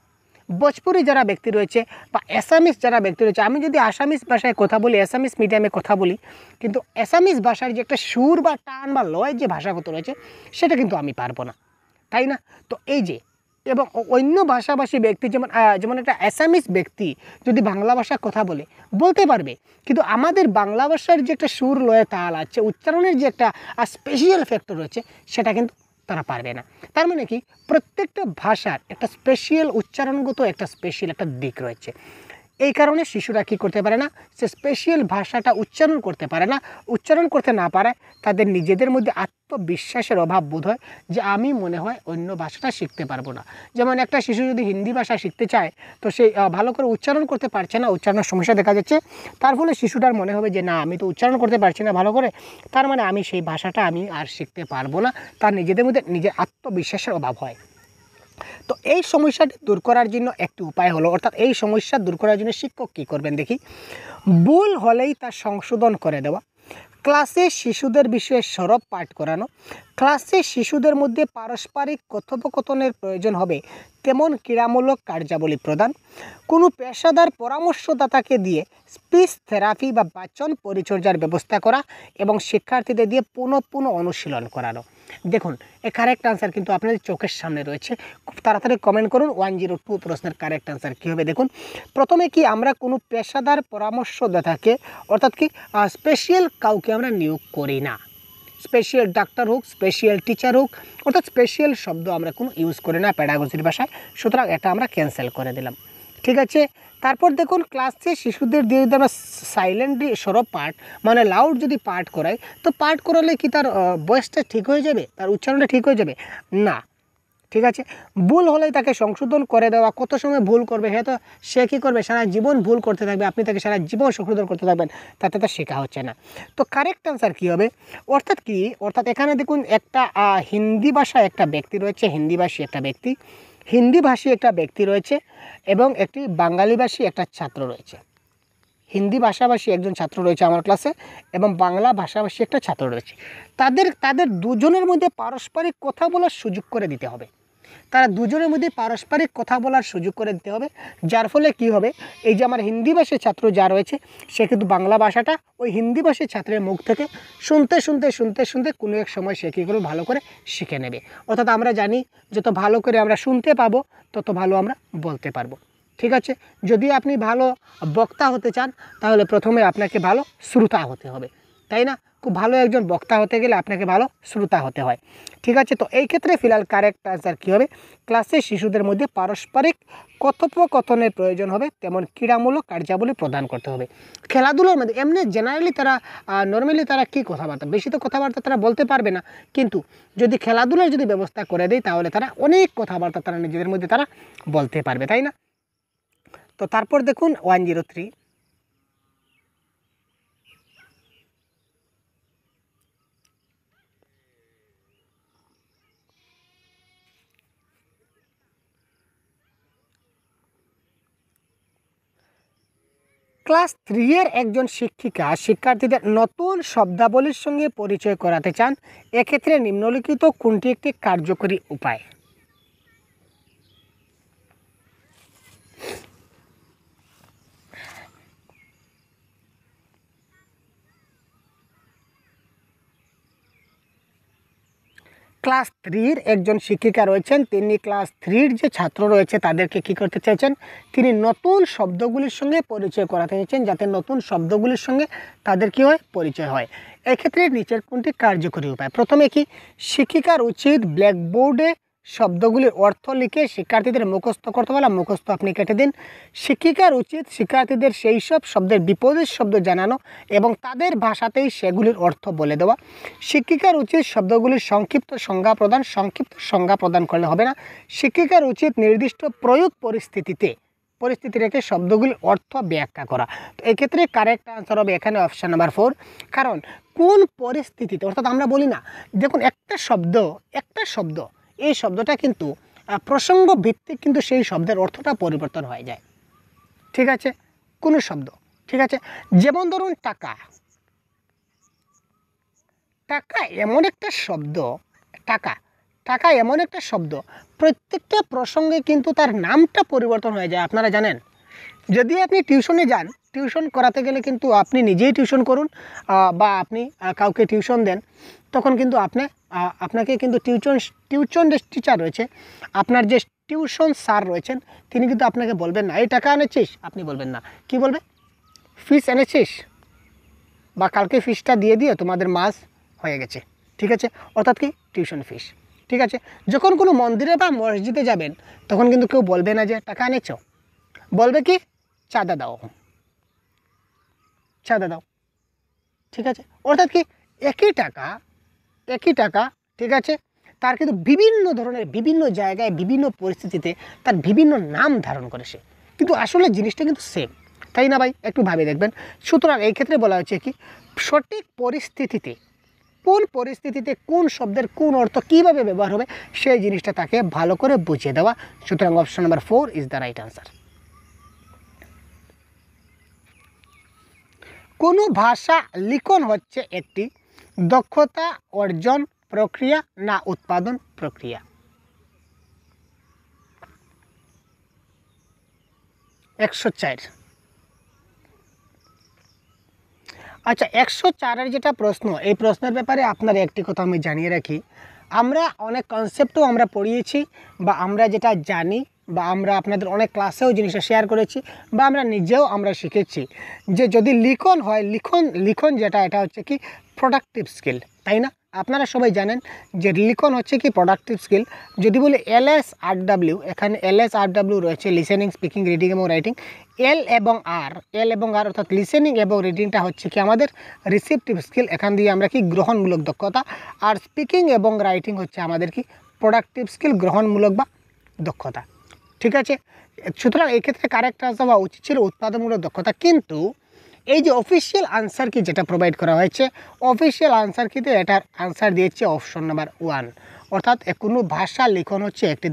ভোজপুরি যারা ব্যক্তি রয়েছে বা অ্যাসামিস যারা ব্যক্তি রয়েছে, আমি যদি আসামিস ভাষায় কথা বলি, অ্যাসামিস মিডিয়ামে কথা বলি, কিন্তু অ্যাসামিস ভাষার যে একটা সুর বা টান বা লয় যে ভাষাগত রয়েছে সেটা কিন্তু আমি পারবো না, তাই না? তো এই যে এবং অন্য ভাষাভাষী ব্যক্তি যেমন একটা অ্যাসামিস ব্যক্তি যদি বাংলা ভাষায় কথা বলতে পারবে, কিন্তু আমাদের বাংলা ভাষার যে একটা সুর লয় তাল আছে, উচ্চারণের যে একটা স্পেশাল ফ্যাক্টর রয়েছে সেটা কিন্তু তারা পারবে না। তার মানে কি, প্রত্যেকটা ভাষার একটা স্পেশাল উচ্চারণগত একটা স্পেশাল একটা দিক রয়েছে। এই কারণে শিশুরা কী করতে পারে না, সে স্পেশাল ভাষাটা উচ্চারণ করতে পারে না। উচ্চারণ করতে না পারে তাদের নিজেদের মধ্যে আত্মবিশ্বাসের অভাব বোধ হয়, যে আমি মনে হয় অন্য ভাষাটা শিখতে পারবো না। যেমন একটা শিশু যদি হিন্দি ভাষা শিখতে চায়, তো সে ভালো করে উচ্চারণ করতে পারছে না, উচ্চারণের সমস্যা দেখা যাচ্ছে, তার ফলে শিশুটার মনে হবে যে না, আমি তো উচ্চারণ করতে পারছি না ভালো করে, তার মানে আমি সেই ভাষাটা আমি আর শিখতে পারবো না। তার নিজেদের মধ্যে নিজের আত্মবিশ্বাসের অভাব হয়। তো এই সমস্যাটি দূর করার জন্য একটি উপায় হলো, অর্থাৎ এই সমস্যা দূর করার জন্য শিক্ষক কী করবেন দেখি। ভুল হলেই তা সংশোধন করে দেওয়া, ক্লাসে শিশুদের বিষয়ে সরব পাঠ করানো, ক্লাসে শিশুদের মধ্যে পারস্পরিক কথোপকথনের প্রয়োজন হবে তেমন ক্রীড়ামূলক কার্যাবলী প্রদান, কোনো পেশাদার পরামর্শদাতাকে দিয়ে স্পিচ থেরাপি বা বাচন পরিচর্যার ব্যবস্থা করা এবং শিক্ষার্থীদের দিয়ে পুনঃ পুনঃ অনুশীলন করানো। দেখুন, এর কারেক্ট আনসার কিন্তু আপনাদের চোখের সামনে রয়েছে, খুব তাড়াতাড়ি কমেন্ট করুন। 102 প্রশ্নের কারেক্ট আনসার কী হবে দেখুন। প্রথমে কি আমরা কোনো পেশাদার পরামর্শদাতাকে, অর্থাৎ কি স্পেশাল কাউকে আমরা নিয়োগ করি না। স্পেশাল ডাক্তার হোক, স্পেশাল টিচার হোক, অর্থাৎ স্পেশাল শব্দ আমরা কোনো ইউজ করি না প্যাডাগজির ভাষায়, সুতরাং এটা আমরা ক্যান্সেল করে দিলাম। ঠিক আছে, তারপর দেখুন, ক্লাসে শিশুদের দিয়ে যদি আমরা সাইলেন্টলি সরব পাঠ, মানে লাউড যদি পাঠ করাই, তো পাঠ করালে কি তার ভয়েসটা ঠিক হয়ে যাবে, তার উচ্চারণটা ঠিক হয়ে যাবে না। ঠিক আছে, ভুল হলেই তাকে সংশোধন করে দেওয়া। কত সময় ভুল করবে, হ্যাঁ, তো সে কী করবে, সারা জীবন ভুল করতে থাকবে, আপনি তাকে সারা জীবন সংশোধন করতে থাকবেন, তাতে তার শেখা হচ্ছে না। তো কারেক্ট আনসার কী হবে, অর্থাৎ এখানে দেখুন, একটা হিন্দি ভাষায় একটা ব্যক্তি রয়েছে, হিন্দিভাষী একটা ব্যক্তি রয়েছে এবং একটি বাঙালিভাষী একটা ছাত্র রয়েছে। হিন্দি ভাষাভাষী একজন ছাত্র রয়েছে আমার ক্লাসে এবং বাংলা ভাষাভাষী একটা ছাত্র রয়েছে। তাদের দুজনের মধ্যে পারস্পরিক কথা বলার সুযোগ করে দিতে হবে। তারা দুজনের মধ্যে পারস্পরিক কথা বলার সুযোগ করে দিতে হবে, যার ফলে কি হবে, এই যে আমার হিন্দি ভাষী ছাত্র যা রয়েছে, সে কিন্তু বাংলা ভাষাটা ওই হিন্দি ভাষী ছাত্রের মুখ থেকে শুনতে কোনো এক সময় সে কী করবে, ভালো করে শিখে নেবে। অর্থাৎ আমরা জানি, যত ভালো করে আমরা শুনতে পাবো তত ভালো আমরা বলতে পারবো। ঠিক আছে, যদি আপনি ভালো বক্তা হতে চান, তাহলে প্রথমে আপনাকে ভালো শ্রোতা হতে হবে, তাই না? খুব ভালো একজন বক্তা হতে গেলে আপনাকে ভালো শ্রোতা হতে হয়। ঠিক আছে, তো এই ক্ষেত্রে ফিলহাল কারেক্ট আনসার কী হবে, ক্লাসে শিশুদের মধ্যে পারস্পরিক কথোপকথনের প্রয়োজন হবে তেমন ক্রীড়ামূলক কার্যাবলী প্রদান করতে হবে। খেলাধুলার মধ্যে এমনি জেনারেলি তারা নর্মালি তারা কী কথাবার্তা, বেশি তো কথাবার্তা তারা বলতে পারবে না, কিন্তু যদি খেলাধুলার যদি ব্যবস্থা করে দেয়, তাহলে তারা অনেক কথাবার্তা তারা নিজেদের মধ্যে তারা বলতে পারবে, তাই না? তো তারপর দেখুন 103, ক্লাস 3 এর একজন শিক্ষিকা শিক্ষার্থীদের নতুন শব্দাবলীর সঙ্গে পরিচয় করাতে চান, এক্ষেত্রে নিম্নলিখিত কোনটি একটি কার্যকরী উপায়? ক্লাস 3 একজন শিক্ষিকা রয়েছেন, তিনি ক্লাস 3 যে ছাত্র রয়েছে তাদেরকে কী করতে চাইছেন, তিনি নতুন শব্দগুলির সঙ্গে পরিচয় করাতে চাইছেন, যাতে নতুন শব্দগুলির সঙ্গে তাদের কী হয়, পরিচয় হয়। এক্ষেত্রে নিচের কোনটি কার্যকরী উপায়? প্রথমে কি, শিক্ষিকার উচিত ব্ল্যাকবোর্ডে শব্দগুলির অর্থ লিখে শিক্ষার্থীদের মুখস্থ করতে বলা, মুখস্থ আপনি কেটে দিন। শিক্ষিকার উচিত শিক্ষার্থীদের সেই সব শব্দের বিপরীত শব্দ জানানো এবং তাদের ভাষাতেই সেগুলির অর্থ বলে দেওয়া। শিক্ষিকার উচিত শব্দগুলির সংক্ষিপ্ত সংজ্ঞা প্রদান করলে হবে না। শিক্ষিকার উচিত নির্দিষ্ট প্রয়োগ পরিস্থিতি রেখে শব্দগুলির অর্থ ব্যাখ্যা করা। তো এক্ষেত্রে কারেক্ট আনসার হবে এখানে অপশান নাম্বার 4। কারণ কোন পরিস্থিতিতে, অর্থাৎ আমরা বলি না, দেখুন একটা শব্দ এই শব্দটা কিন্তু প্রসঙ্গ ভিত্তিক কিন্তু সেই শব্দের অর্থটা পরিবর্তন হয়ে যায়। ঠিক আছে, কোনো শব্দ, ঠিক আছে, যেমন ধরুন টাকা এমন একটা শব্দ, প্রত্যেকটা প্রসঙ্গে কিন্তু তার নামটা পরিবর্তন হয়ে যায়, আপনারা জানেন। যদি আপনি টিউশনে যান, টিউশন করাতে গেলে কিন্তু আপনি নিজেই টিউশন করুন বা আপনি কাউকে টিউশন দেন, তখন কিন্তু আপনাকে কিন্তু টিউশন টিচার রয়েছে, আপনার যে টিউশন স্যার রয়েছেন, তিনি কিন্তু আপনাকে বলবেন না এই টাকা এনেছিস, আপনি বলবেন না, কি বলবে, ফিস এনেছিস, বা কালকে ফিসটা দিয়ে তোমাদের মাস হয়ে গেছে। ঠিক আছে, অর্থাৎ কি, টিউশন ফিস। ঠিক আছে, যখন কোনো মন্দিরে বা মসজিদে যাবেন, তখন কিন্তু কেউ বলবে না যে টাকা এনেছ, বলবে কি, চাঁদা দাও, চাঁদা দাও। ঠিক আছে, অর্থাৎ কি একই টাকা, ঠিক আছে, তার কিন্তু বিভিন্ন ধরনের বিভিন্ন জায়গায় বিভিন্ন পরিস্থিতিতে তার বিভিন্ন নাম ধারণ করেছে, কিন্তু আসলে জিনিসটা কিন্তু সেম, তাই না ভাই? একটু ভাবে দেখবেন। সুতরাং এই ক্ষেত্রে বলা হচ্ছে কি সঠিক পরিস্থিতিতে কোন পরিস্থিতিতে কোন শব্দের কোন অর্থ কীভাবে ব্যবহার হবে সেই জিনিসটা তাকে ভালো করে বুঝিয়ে দেওয়া। সুতরাং option number 4 is the right answer. কোনো ভাষা লিখন হচ্ছে একটি দক্ষতা অর্জন প্রক্রিয়া না উৎপাদন প্রক্রিয়া? 104। আচ্ছা, 104-এর যেটা প্রশ্ন, এই প্রশ্নের ব্যাপারে আপনার একটি কথা আমি জানিয়ে রাখি, আমরা অনেক কনসেপ্টও আমরা পড়িয়েছি, বা আমরা যেটা জানি, বা আমরা আপনাদের অনেক ক্লাসেও জিনিসটা শেয়ার করেছি, বা আমরা নিজেও আমরা শিখেছি যে যদি লিখন হয়, লিখন যেটা এটা হচ্ছে কি প্রোডাক্টিভ স্কিল, তাই না? আপনারা সবাই জানেন যে লিখন হচ্ছে কি প্রোডাক্টিভ স্কিল। যদি বলি LSRW, এখানে LSRW রয়েছে লিসেনিং, স্পিকিং, রিডিং এবং রাইটিং। এল এবং আর অর্থাৎ লিসেনিং এবং রিডিংটা হচ্ছে কি আমাদের রিসিপটিভ স্কিল, এখান দিয়ে আমরা কি গ্রহণমূলক দক্ষতা। আর স্পিকিং এবং রাইটিং হচ্ছে আমাদের কি প্রোডাক্টিভ স্কিল, গ্রহণমূলক বা দক্ষতা। ঠিক আছে, সুতরাং এই ক্ষেত্রে কারেক্ট আনসার হওয়া উচিত ছিল উৎপাদনমূলক দক্ষতা। কিন্তু এই যে অফিসিয়াল আনসার কি যেটা প্রোভাইড করা হয়েছে, অফিসিয়াল আনসার কিতে এটার আনসার দিয়েছে অপশন নাম্বার 1, অর্থাৎ কোনো ভাষা লিখন হচ্ছে একটি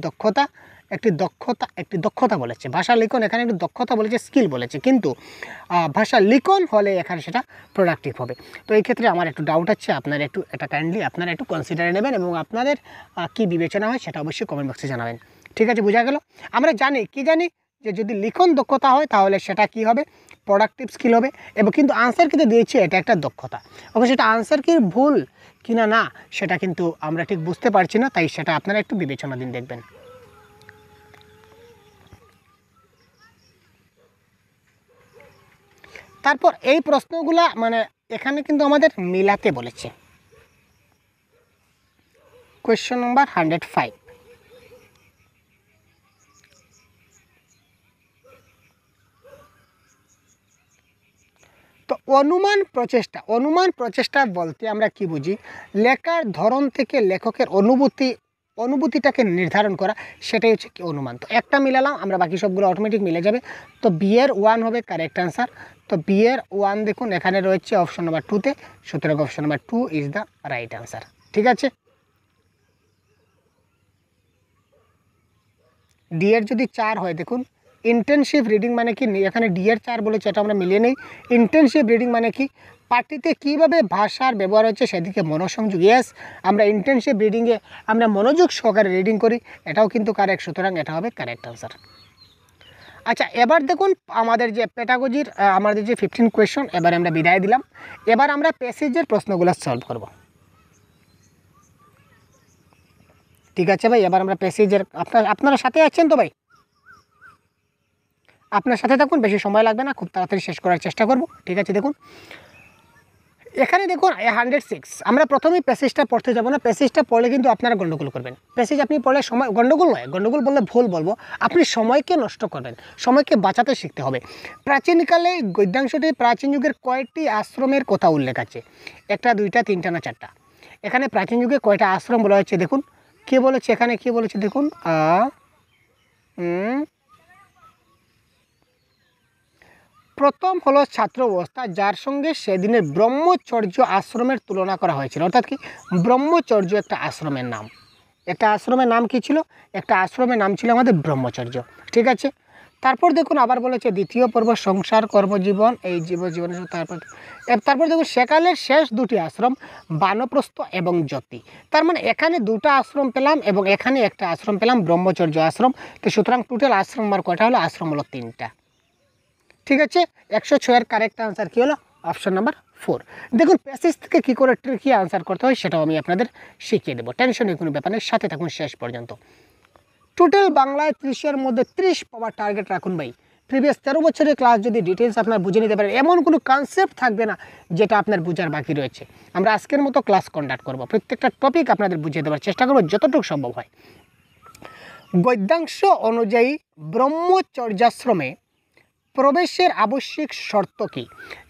দক্ষতা বলেছে। ভাষা লিখন এখানে একটি দক্ষতা বলেছে, স্কিল বলেছে, কিন্তু ভাষা লিখন হলে এখানে সেটা প্রোডাক্টিভ হবে। তো এই ক্ষেত্রে আমার একটু ডাউট আছে, আপনারা একটু এটা কাইন্ডলি আপনারা একটু কনসিডারে নেবেন, এবং আপনাদের কি বিবেচনা হয় সেটা অবশ্যই কমেন্ট বক্সে জানাবেন। ঠিক আছে, বোঝা গেল? আমরা জানি যে যদি লিখন দক্ষতা হয় তাহলে সেটা কি হবে, প্রোডাক্টিভ স্কিল হবে, এবং কিন্তু আনসার কিন্তু দিয়েছে এটা একটা দক্ষতা। অবশ্যই সেটা আনসার কি ভুল কিনা না সেটা কিন্তু আমরা ঠিক বুঝতে পারছি না, তাই সেটা আপনারা একটু বিবেচনা দিন, দেখবেন। তারপর এই প্রশ্নগুলা মানে এখানে কিন্তু আমাদের মিলাতে বলেছে। Question number 105। তো অনুমান প্রচেষ্টা বলতে আমরা কি বুঝি? লেখার ধরন থেকে লেখকের অনুভূতিটাকে নির্ধারণ করা, সেটাই হচ্ছে কি অনুমান। তো একটা মিলালাম আমরা, বাকি সবগুলো অটোমেটিক মিলে যাবে। তো বিয়ের 1 হবে কারেক্ট আনসার। তো বিয়ের 1 দেখুন এখানে রয়েছে অপশন নাম্বার 2-তে, সুতরাং option number 2 is the right answer. ঠিক আছে, ডি এর যদি 4 হয়, দেখুন ইন্টেনসিভ রিডিং মানে কি, এখানে ডি এর 4 বলেছে, এটা আমরা মিলিয়ে নেই। ইন্টেনসিভ রিডিং মানে কি, পাঠটিতে কীভাবে ভাষার ব্যবহার হচ্ছে সেদিকে মনোসংযোগ। ইয়েস, আমরা ইন্টেনসিভ রিডিংয়ে আমরা মনোযোগ সহকারে রিডিং করি, এটাও কিন্তু কারেক্ট, সুতরাং এটা হবে কারেক্ট আনসার। আচ্ছা, এবার দেখুন আমাদের যে পেডাগজির আমাদের যে 15 কোয়েশ্চন, এবার আমরা বিদায় দিলাম। এবার আমরা প্যাসেজের প্রশ্নগুলো সলভ করব। ঠিক আছে ভাই, এবার আমরা প্যাসেজের আপনারা সাথে আছেন তো ভাই? আপনার সাথে থাকুন, বেশি সময় লাগবে না, খুব তাড়াতাড়ি শেষ করার চেষ্টা করব। ঠিক আছে, দেখুন এখানে দেখুন 106। আমরা প্রথমেই প্যাসেজটা পড়তে যাব না, প্যাসেজটা পড়লে কিন্তু আপনারা গন্ডগোল করবেন। প্যাসেজ আপনি পড়লে সময় গন্ডগোল নয়, গন্ডগোল বললে ভুল বলবো, আপনি সময়কে নষ্ট করবেন, সময়কে বাঁচাতে শিখতে হবে। প্রাচীনকালে গদ্যাংশটি প্রাচীন যুগের কয়েকটি আশ্রমের কথা উল্লেখ আছে, 1, 2, 3 না 4টা। এখানে প্রাচীন যুগে কয়টা আশ্রম বলা হয়েছে দেখুন, কে বলেছে এখানে, কি বলেছে দেখুন, প্রথম হলো ছাত্র অবস্থা, যার সঙ্গে সেদিনের ব্রহ্মচর্য আশ্রমের তুলনা করা হয়েছিল। অর্থাৎ কি ব্রহ্মচর্য একটা আশ্রমের নাম, একটা আশ্রমের নাম কি ছিল, একটা আশ্রমের নাম ছিল আমাদের ব্রহ্মচর্য। ঠিক আছে, তারপর দেখুন আবার বলেছে দ্বিতীয় পর্ব সংসার কর্মজীবন, এই জীবনের তারপর দেখুন সেকালের শেষ 2টি আশ্রম বানপ্রস্থ এবং জ্যোতি। তার মানে এখানে 2টা আশ্রম পেলাম এবং এখানে একটা আশ্রম পেলাম, ব্রহ্মচর্য আশ্রম। তো সুতরাং টোটাল আশ্রম আমার কয়টা হলো, আশ্রম হলো 3টা। ঠিক আছে, 106-এর কারেক্ট আনসার কী হলো, অপশন নাম্বার 4। দেখুন প্যাসেজ থেকে কী করে ট্রিকি আনসার করতে হয় সেটাও আমি আপনাদের শিখিয়ে দেবো, টেনশনের কোনো ব্যাপার নেই, সাথে থাকুন শেষ পর্যন্ত। টোটাল বাংলায় 30-এর মধ্যে 30 পাওয়ার টার্গেট রাখুন ভাই। প্রিভিয়াস 13 বছরের ক্লাস যদি ডিটেলস আপনার বুঝে নিতে পারেন, এমন কোনো কনসেপ্ট থাকবে না যেটা আপনার বোঝার বাকি রয়েছে। আমরা আজকের মতো ক্লাস কন্ডাক্ট করব, প্রত্যেকটা টপিক আপনাদের বুঝিয়ে দেওয়ার চেষ্টা করবো যতটুকু সম্ভব হয়। গদ্যাংশ অনুযায়ী ব্রহ্মচর্যাশ্রমে প্রবেশের আবশ্যিক শর্ত কি?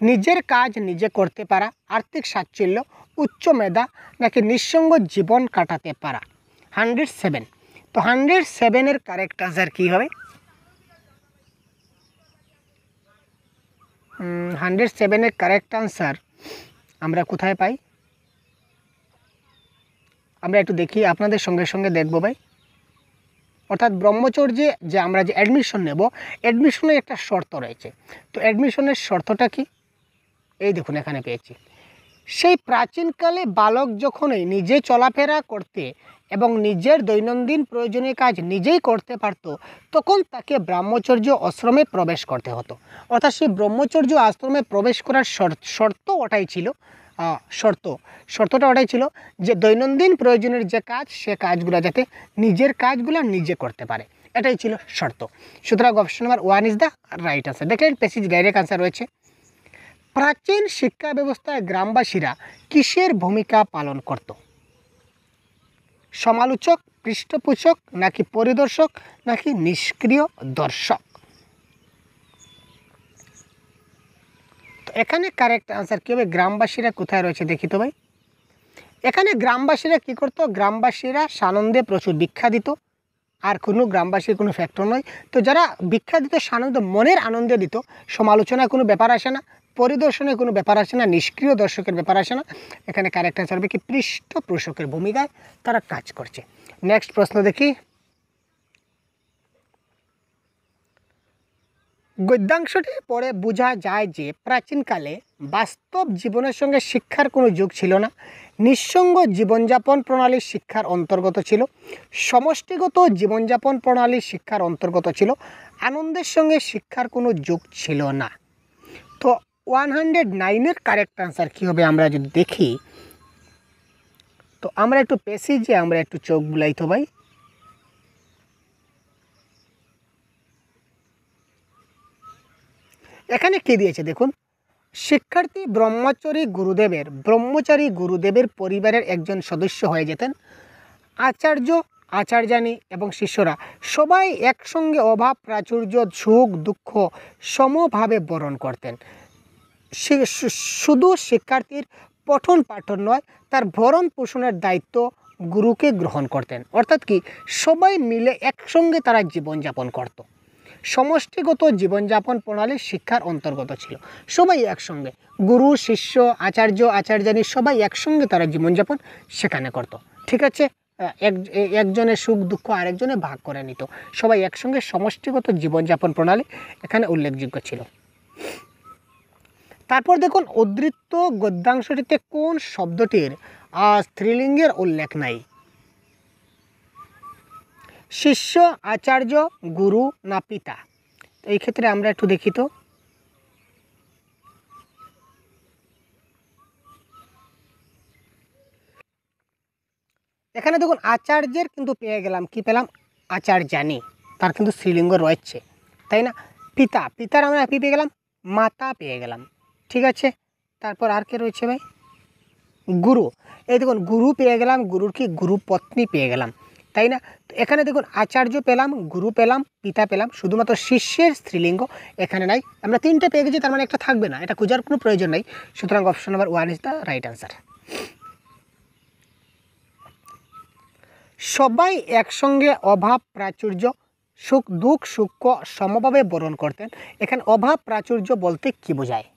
নিজের কাজ নিজে করতে পারা, আর্থিক স্বাচ্ছল্য, উচ্চ মেধা, নাকি নিঃসঙ্গ জীবন কাটাতে পারা। 107। তো 107-এর কারেক্ট আনসার কী হবে? 107-এর কারেক্ট আনসার আমরা কোথায় পাই? আমরা একটু দেখি, আপনাদের সঙ্গে সঙ্গে দেখব ভাই। অর্থাৎ ব্রহ্মচর্যে যে আমরা যে অ্যাডমিশন নেব, অ্যাডমিশনের একটা শর্ত রয়েছে। তো অ্যাডমিশনের শর্তটা কি? এই দেখুন এখানে পেয়েছি। সেই প্রাচীনকালে বালক যখনই নিজে চলাফেরা করতে এবং নিজের দৈনন্দিন প্রয়োজনীয় কাজ নিজেই করতে পারত, তখন তাকে ব্রহ্মচর্য আশ্রমে প্রবেশ করতে হতো। অর্থাৎ সেই ব্রহ্মচর্য আশ্রমে প্রবেশ করার শর্ত ওটাই ছিল, শর্তটা ওটাই ছিল যে দৈনন্দিন প্রয়োজনের যে কাজ, সে কাজগুলো যাতে নিজের কাজগুলো নিজে করতে পারে, এটাই ছিল শর্ত। সুতরাং option number 1 is the right answer. দেখলেন প্যাসেজ ডাইরেক্ট আনসার রয়েছে। প্রাচীন শিক্ষা ব্যবস্থায় গ্রামবাসীরা কিসের ভূমিকা পালন করত? সমালোচক, পৃষ্ঠপোষক, নাকি পরিদর্শক, নাকি নিষ্ক্রিয় দর্শক? তো এখানে কারেক্ট আনসার কী হবে? গ্রামবাসীরা কোথায় রয়েছে দেখি তো ভাই। এখানে গ্রামবাসীরা কী করতো? গ্রামবাসীরা সানন্দে প্রচুর ভিক্ষা দিত, আর কোনো গ্রামবাসীর কোনো ফ্যাক্টর নয়। তো যারা ভিক্ষা দিত সানন্দ, মনের আনন্দে দিত, সমালোচনায় কোনো ব্যাপার আসে না, পরিদর্শনের কোনো ব্যাপার আসে না, নিষ্ক্রিয় দর্শকের ব্যাপার আসে না। এখানে কারেক্ট আনসার হবে কি? পৃষ্ঠপোষকের ভূমিকায় তারা কাজ করছে। নেক্সট প্রশ্ন দেখি। গদ্যাংশটি পড়ে বোঝা যায় যে প্রাচীনকালে বাস্তব জীবনের সঙ্গে শিক্ষার কোনো যোগ ছিল না, নিঃসঙ্গ জীবনযাপন প্রণালী শিক্ষার অন্তর্গত ছিল, সমষ্টিগত জীবনযাপন প্রণালী শিক্ষার অন্তর্গত ছিল, আনন্দের সঙ্গে শিক্ষার কোনো যোগ ছিল না। তো 109-এর কারেক্ট আনসার কী হবে আমরা যদি দেখি, তো আমরা একটু প্যাসেজে আমরা একটু চোখ বুলাই তো ভাই। এখানে কী দিয়েছে দেখুন। শিক্ষার্থী ব্রহ্মচারী গুরুদেবের পরিবারের একজন সদস্য হয়ে যেতেন। আচার্য, আচার্যানী এবং শিষ্যরা সবাই একসঙ্গে অভাব প্রাচুর্য, সুখ দুঃখ সমভাবে বরণ করতেন। শুধু শিক্ষার্থীর পঠন পাঠন নয়, তার ভরণ পোষণের দায়িত্ব গুরুকে গ্রহণ করতেন। অর্থাৎ কি, সবাই মিলে একসঙ্গে তারা জীবনযাপন করত। সমষ্টিগত জীবনযাপন প্রণালী শিক্ষার অন্তর্গত ছিল। সবাই একসঙ্গে, গুরু, শিষ্য, আচার্য, আচার্যানী সবাই একসঙ্গে তারা জীবনযাপন সেখানে করত। ঠিক আছে, একজনের সুখ দুঃখ আরেকজনে ভাগ করে নিত। সবাই একসঙ্গে, সমষ্টিগত জীবনযাপন প্রণালী এখানে উল্লেখযোগ্য ছিল। তারপর দেখুন, উদ্ধৃত গদ্যাংশটিতে কোন শব্দটির স্ত্রীলিঙ্গের উল্লেখ নাই? শিষ্য, আচার্য, গুরু না পিতা? তো এই ক্ষেত্রে আমরা একটু দেখি তো। এখানে দেখুন আচার্যের কিন্তু পেয়ে গেলাম, কি পেলাম? আচার্যানী, তার কিন্তু স্ত্রীলিঙ্গ রয়েছে, তাই না? পিতার আমরা কি পেয়ে গেলাম? মাতা পেয়ে গেলাম। ঠিক আছে, তারপর আর কে রয়েছে ভাই? গুরু। এই দেখুন গুরু পেয়ে গেলাম, গুরুর কি? গুরু পত্নী পেয়ে গেলাম, তাই না? তো এখানে দেখুন আচার্য পেলাম, গুরু পেলাম, পিতা পেলাম, শুধুমাত্র শিষ্যের স্ত্রীলিঙ্গ এখানে নাই। আমরা 3টে পেয়ে গেছি, তার মানে একটা থাকবে না, এটা খোঁজার কোনো প্রয়োজন নাই। সুতরাং option number 1 is the right answer. সবাই একসঙ্গে অভাব প্রাচুর্য, সুখ দুঃখ সুখ সমভাবে বরণ করতেন। এখানে অভাব প্রাচুর্য বলতে কি বোঝায়?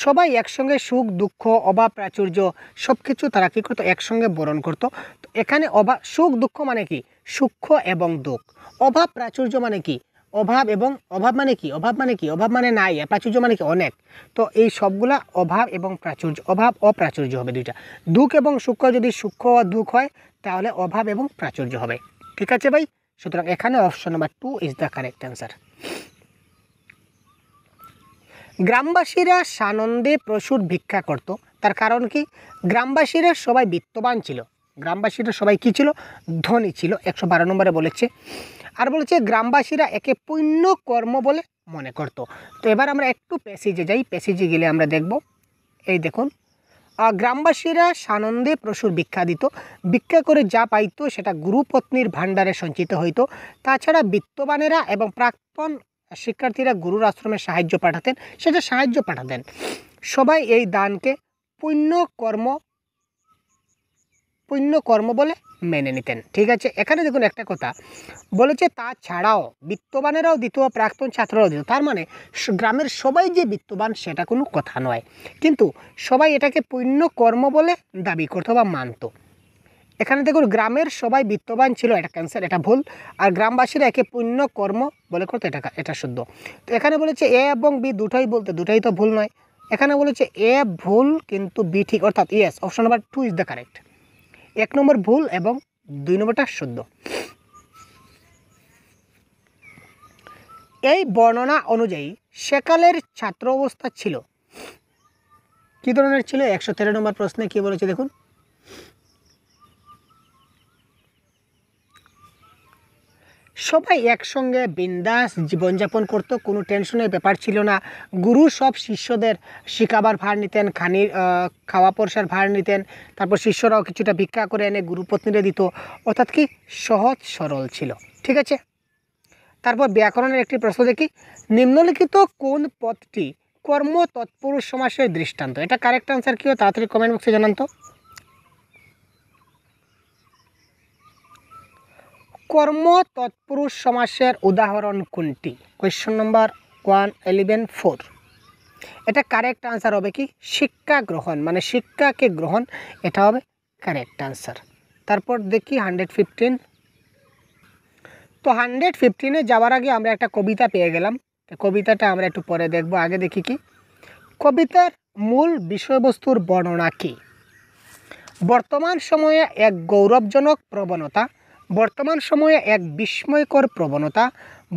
সবাই একসঙ্গে সুখ দুঃখ অভাব প্রাচুর্য সব কিছু তারা কী করতো? একসঙ্গে বরণ করতো। তো এখানে সুখ দুঃখ মানে কি? সুখ এবং দুঃখ। অভাব প্রাচুর্য মানে কি? অভাব মানে কি? অভাব মানে নাই, প্রাচুর্য মানে কি? অনেক। তো এই সবগুলা অভাব এবং প্রাচুর্য, অভাব অপ্রাচুর্য হবে দুইটা। দুঃখ এবং সুখ, যদি সুখ ও দুঃখ হয় তাহলে অভাব এবং প্রাচুর্য হবে। ঠিক আছে ভাই, সুতরাং এখানে option number 2 is the correct answer. গ্রামবাসীরা সানন্দে প্রচুর ভিক্ষা করত, তার কারণ কি? গ্রামবাসীরা সবাই বিত্তবান ছিল, গ্রামবাসীরা সবাই কী ছিল? ধনী ছিল। 112 নম্বরে বলেছে। আর বলেছে গ্রামবাসীরা একে পুণ্য কর্ম বলে মনে করত। তো এবার আমরা একটু প্যাসেজে যাই, প্যাসেজে গেলে আমরা দেখব। এই দেখুন, গ্রামবাসীরা সানন্দে প্রচুর ভিক্ষা দিত, ভিক্ষা করে যা পাইতো সেটা গুরুপত্নীর ভাণ্ডারে সঞ্চিত হইতো। তাছাড়া বিত্তবানেরা এবং প্রাক্তন শিক্ষার্থীরা গুরুর আশ্রমে সাহায্য পাঠাতেন, সেটা সাহায্য পাঠাতেন। সবাই এই দানকে পুণ্যকর্ম বলে মেনে নিতেন। ঠিক আছে, এখানে দেখুন একটা কথা বলেছে, তাছাড়াও বিত্তবানেরাও দিত, প্রাক্তন ছাত্ররাও দিত। তার মানে গ্রামের সবাই যে বিত্তবান সেটা কোনো কথা নয়, কিন্তু সবাই এটাকে পুণ্যকর্ম বলে দাবি করতো বা মানত। এখানে দেখুন গ্রামের সবাই বিত্তবান ছিল, এটা ক্যান্সার, এটা ভুল। আর গ্রামবাসীরা একে পুণ্যকর্ম বলে করতো, এটা শুদ্ধ। তো এখানে বলেছে এ এবং বি দুটোই বলতে, দুটোই তো ভুল নয়। এখানে বলেছে এ ভুল কিন্তু বি ঠিক, অর্থাৎ yes, option number 2 is the correct. 1 নম্বর ভুল এবং 2 নম্বরটা শুদ্ধ। এই বর্ণনা অনুযায়ী সেকালের ছাত্র অবস্থা ছিল কি ধরনের ছিল? 113 নম্বর প্রশ্নে কি বলেছে দেখুন, সবাই একসঙ্গে বিন্দাস জীবনযাপন করতো, কোনো টেনশনের ব্যাপার ছিল না। গুরু সব শিষ্যদের শিখাবার ভার নিতেন, খাওয়া পরসার ভার নিতেন। তারপর শিষ্যরাও কিছুটা ভিক্ষা করে এনে গুরুপত্নীরে দিত, অর্থাৎ কি সহজ সরল ছিল। ঠিক আছে, তারপর ব্যাকরণের একটি প্রশ্ন দেখি, নিম্নলিখিত কোন পদটি কর্ম তৎপুরুষ সমাসের দৃষ্টান্ত? এটা কারেক্ট আনসার কি? তাড়াতাড়ি কমেন্ট বক্সে জানান তো। কর্ম তৎপুরুষ সমাসের উদাহরণ কোনটি? কোয়েশ্চন নম্বর 111-4। এটা কারেক্ট আনসার হবে কি শিক্ষা গ্রহণ, মানে শিক্ষাকে গ্রহণ, এটা হবে কারেক্ট আনসার। তারপর দেখি 115। তো 115-এ যাওয়ার আগে আমরা একটা কবিতা পেয়ে গেলাম, কবিতাটা আমরা একটু পরে দেখব। আগে দেখি কি কবিতার মূল বিষয়বস্তুর বর্ণনা কি। বর্তমান সময়ে এক গৌরবজনক প্রবণতা, বর্তমান সময়ে এক বিস্ময়কর প্রবণতা,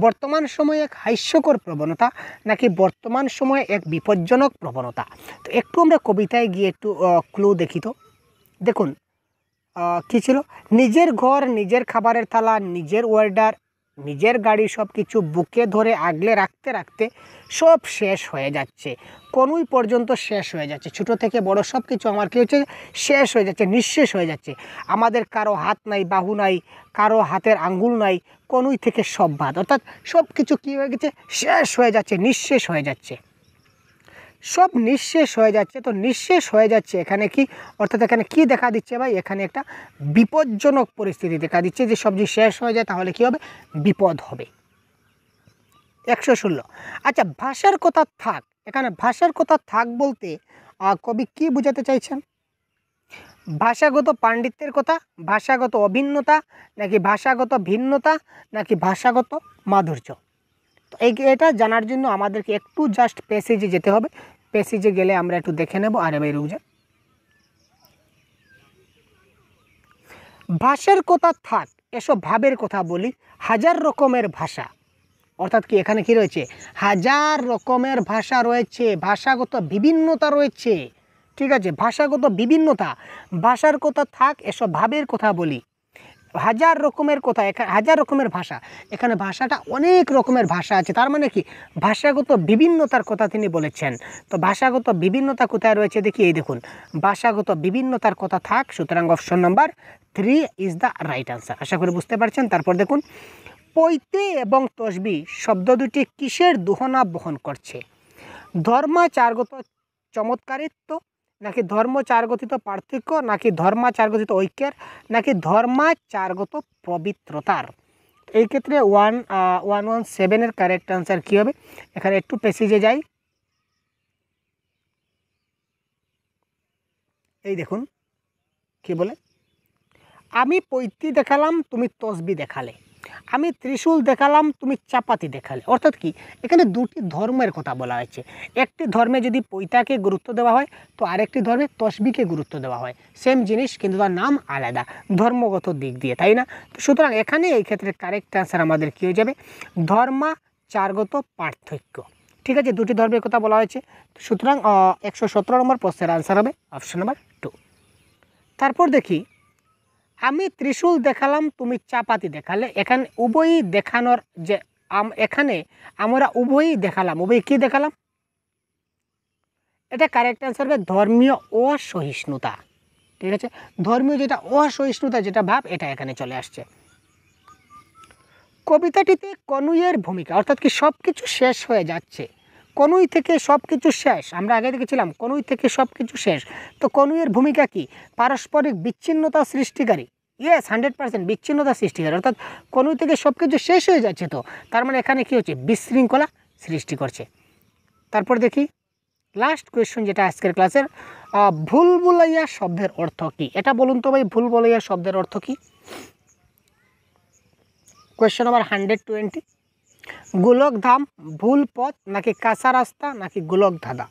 বর্তমান সময়ে এক হাস্যকর প্রবণতা, নাকি বর্তমান সময়ে এক বিপজ্জনক প্রবণতা? তো একটু আমরা কবিতায় গিয়ে একটু ক্লু দেখি। তো দেখুন কী ছিল, নিজের ঘর, নিজের খাবারের থালা, নিজের ওয়ার্ডার, নিজের গাড়ি, সব কিছু বুকে ধরে আগলে রাখতে রাখতে সব শেষ হয়ে যাচ্ছে, কোনোই পর্যন্ত শেষ হয়ে যাচ্ছে। ছোটো থেকে বড় সব কিছু আমার কী হচ্ছে, শেষ হয়ে যাচ্ছে, নিঃশেষ হয়ে যাচ্ছে। আমাদের কারো হাত নাই, বাহু নাই, কারো হাতের আঙ্গুল নাই, কোনোই থেকে সব বাদ, অর্থাৎ সব কিছু কী হয়ে গেছে, শেষ হয়ে যাচ্ছে, নিঃশেষ হয়ে যাচ্ছে, সব নিঃশেষ হয়ে যাচ্ছে। তো নিঃশেষ হয়ে যাচ্ছে এখানে কি, অর্থাৎ এখানে কি দেখা দিচ্ছে ভাই, এখানে একটা বিপজ্জনক পরিস্থিতি দেখা দিচ্ছে, যে সব যদি শেষ হয়ে যায় তাহলে কি হবে, বিপদ হবে। 116। আচ্ছা, ভাষার কথা থাক, এখানে ভাষার কথা থাক বলতে কবি কি বোঝাতে চাইছেন? ভাষাগত পাণ্ডিত্যের কথা, ভাষাগত অভিন্নতা, নাকি ভাষাগত ভিন্নতা, নাকি ভাষাগত মাধুর্য? তো এটা জানার জন্য আমাদেরকে একটু জাস্ট প্যাসেজে যেতে হবে। প্যাসেজে গেলে আমরা একটু দেখে নেব। আরে ভাই রুক যা, ভাষার কথা থাক, এসব ভাবের কথা বলি, হাজার রকমের ভাষা, অর্থাৎ কি এখানে কি রয়েছে, হাজার রকমের ভাষা রয়েছে, ভাষাগত বিভিন্নতা রয়েছে। ঠিক আছে, ভাষাগত বিভিন্নতা, ভাষার কথা থাক, এসব ভাবের কথা বলি, হাজার রকমের কথা, হাজার রকমের ভাষা, এখানে ভাষাটা অনেক রকমের ভাষা আছে, তার মানে কি ভাষাগত বিভিন্নতার কথা তিনি বলেছেন। তো ভাষাগত বিভিন্নতা কোথায় রয়েছে দেখি, এই দেখুন ভাষাগত বিভিন্নতার কথা থাক, সুতরাং option number 3 is the right answer. আশা করি বুঝতে পারছেন। তারপর দেখুন, পৈতে এবং তসবি শব্দ দুটি কিসের দোহনা বহন করছে? ধর্মাচারগত চমৎকারিত্ব, নাকি ধর্মচারগতিত পার্থক্য, নাকি ধর্মাচারগতিত ঐক্যের, নাকি ধর্মাচারগত পবিত্রতার? এই ক্ষেত্রে 117-এর কারেক্ট আনসার কী হবে? এখানে একটু প্যাসেজে যাই, এই দেখুন কি বলে, আমি পৈতি দেখালাম, তুমি তসবি দেখালে, আমি ত্রিশূল দেখালাম, তুমি চাপাতি দেখালে। অর্থাৎ কি এখানে দুটি ধর্মের কথা বলা হয়েছে। একটি ধর্মে যদি পৈতাকে গুরুত্ব দেওয়া হয়, তো আরেকটি ধর্মে তসবিকে গুরুত্ব দেওয়া হয়। সেম জিনিস কিন্তু তার নাম আলাদা ধর্মগত দিক দিয়ে, তাই না? তো সুতরাং এখানে এই ক্ষেত্রে কারেক্ট অ্যান্সার আমাদের কী হয়ে যাবে, ধর্মাচারগত পার্থক্য। ঠিক আছে, দুটি ধর্মের কথা বলা হয়েছে, সুতরাং 117 নম্বর প্রশ্নের আনসার হবে অপশন নাম্বার 2। তারপর দেখি, আমি ত্রিশূল দেখালাম, তুমি চাপাতি দেখালে, এখানে উভয়ই দেখানোর যে এখানে আমরা উভয়ই দেখালাম, উভয়ই কী দেখালাম, এটা কারেক্ট অ্যান্সার হবে ধর্মীয় অসহিষ্ণুতা। ঠিক আছে, ধর্মীয় যেটা অসহিষ্ণুতা যেটা ভাব এটা এখানে চলে আসছে। কবিতাটিতে কনুইয়ের ভূমিকা, অর্থাৎ কি সব কিছু শেষ হয়ে যাচ্ছে, কনুই থেকে সব কিছু শেষ, আমরা আগে দেখেছিলাম কনুই থেকে সব কিছু শেষ, তো কনুইয়ের ভূমিকা কি? পারস্পরিক বিচ্ছিন্নতা সৃষ্টিকারী। ইয়েস, 100% বিচ্ছিন্নতা সৃষ্টিকারী, অর্থাৎ কনুই থেকে সব কিছু শেষ হয়ে যাচ্ছে, তো তার মানে এখানে কি হচ্ছে? বিশৃঙ্খলা সৃষ্টি করছে। তারপর দেখি লাস্ট কোয়েশ্চন যেটা আজকের ক্লাসের, ভুলভুলাইয়া শব্দের অর্থ কি? এটা বলুন তো ভাই, ভুলভুলাইয়া শব্দের অর্থ কি? কোয়েশ্চন নাম্বার 120, গোলকধাম, ভুল পথ, নাকি কাঁচা রাস্তা, নাকি গোলক ধাঁধা?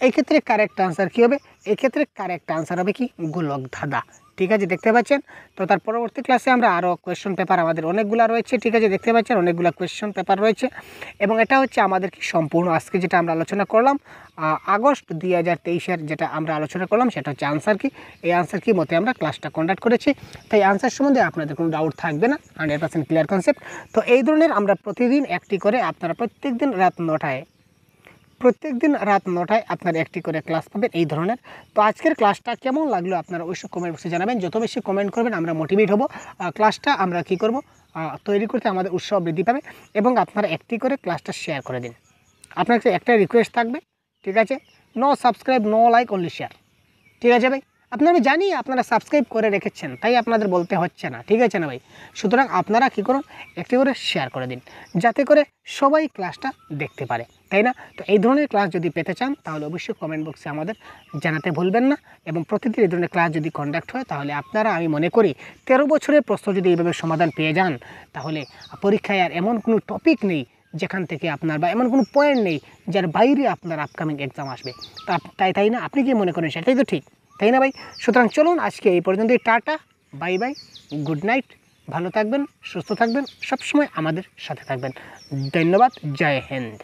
এই ক্ষেত্রে কারেক্ট আনসার কী হবে? এক্ষেত্রে কারেক্ট আনসার হবে কি? গোলক ধাঁধা। ঠিক আছে, দেখতে পাচ্ছেন। তো তার পরবর্তী ক্লাসে আমরা আরও কোয়েশ্চন পেপার আমাদের অনেকগুলো রয়েছে। ঠিক আছে, দেখতে পাচ্ছেন অনেকগুলো কোয়েশ্চন পেপার রয়েছে, এবং এটা হচ্ছে আমাদের কি সম্পূর্ণ আজকে যেটা আমরা আলোচনা করলাম আগস্ট 2023-এর যেটা আমরা আলোচনা করলাম সেটা হচ্ছে আনসার কি। এই আনসার কি মতে আমরা ক্লাসটা কন্ডাক্ট করেছি, তাই আনসার সম্বন্ধে আপনাদের কোনো ডাউট থাকবে না, 100% ক্লিয়ার কনসেপ্ট। তো এই ধরনের আমরা প্রতিদিন একটি করে আপনারা প্রত্যেকদিন রাত 9টায় আপনারা একটি করে ক্লাস পাবেন এই ধরনের। তো আজকের ক্লাসটা কেমন লাগলো আপনারা অবশ্যই কমেন্ট বক্সে জানাবেন। যত বেশি কমেন্ট করবেন আমরা মোটিভেট হব, ক্লাসটা আমরা কি করব তৈরি করতে আমাদের উৎসাহ বৃদ্ধি পাবে, এবং আপনারা একটি করে ক্লাসটা শেয়ার করে দিন। আপনার কাছে একটা রিকোয়েস্ট থাকবে, ঠিক আছে? No subscribe, no like, only share. ঠিক আছে ভাই, আপনারা, আমি জানি আপনারা সাবস্ক্রাইব করে রেখেছেন, তাই আপনাদের বলতে হচ্ছে না, ঠিক আছে না ভাই? সুতরাং আপনারা কী করুন, একটি করে শেয়ার করে দিন, যাতে করে সবাই ক্লাসটা দেখতে পারে, তাই না? তো এই ধরনের ক্লাস যদি পেতে চান তাহলে অবশ্যই কমেন্ট বক্সে আমাদের জানাতে ভুলবেন না, এবং প্রতিদিন এই ধরনের ক্লাস যদি কন্ডাক্ট হয় তাহলে আপনারা, আমি মনে করি 13 বছরের প্রশ্ন যদি এইভাবে সমাধান পেয়ে যান, তাহলে পরীক্ষায় আর এমন কোনো টপিক নেই যেখান থেকে আপনার, বা এমন কোনো পয়েন্ট নেই যার বাইরে আপনার আপকামিং এক্সাম আসবে। তাই না? আপনি কি মনে করেন? সেটাই তো ঠিক, তাই না ভাই? সুতরাং চলুন আজকে এই পর্যন্তই। Tata, bye bye, good night, ভালো থাকবেন, সুস্থ থাকবেন, সবসময় আমাদের সাথে থাকবেন। ধন্যবাদ, জয় হিন্দ।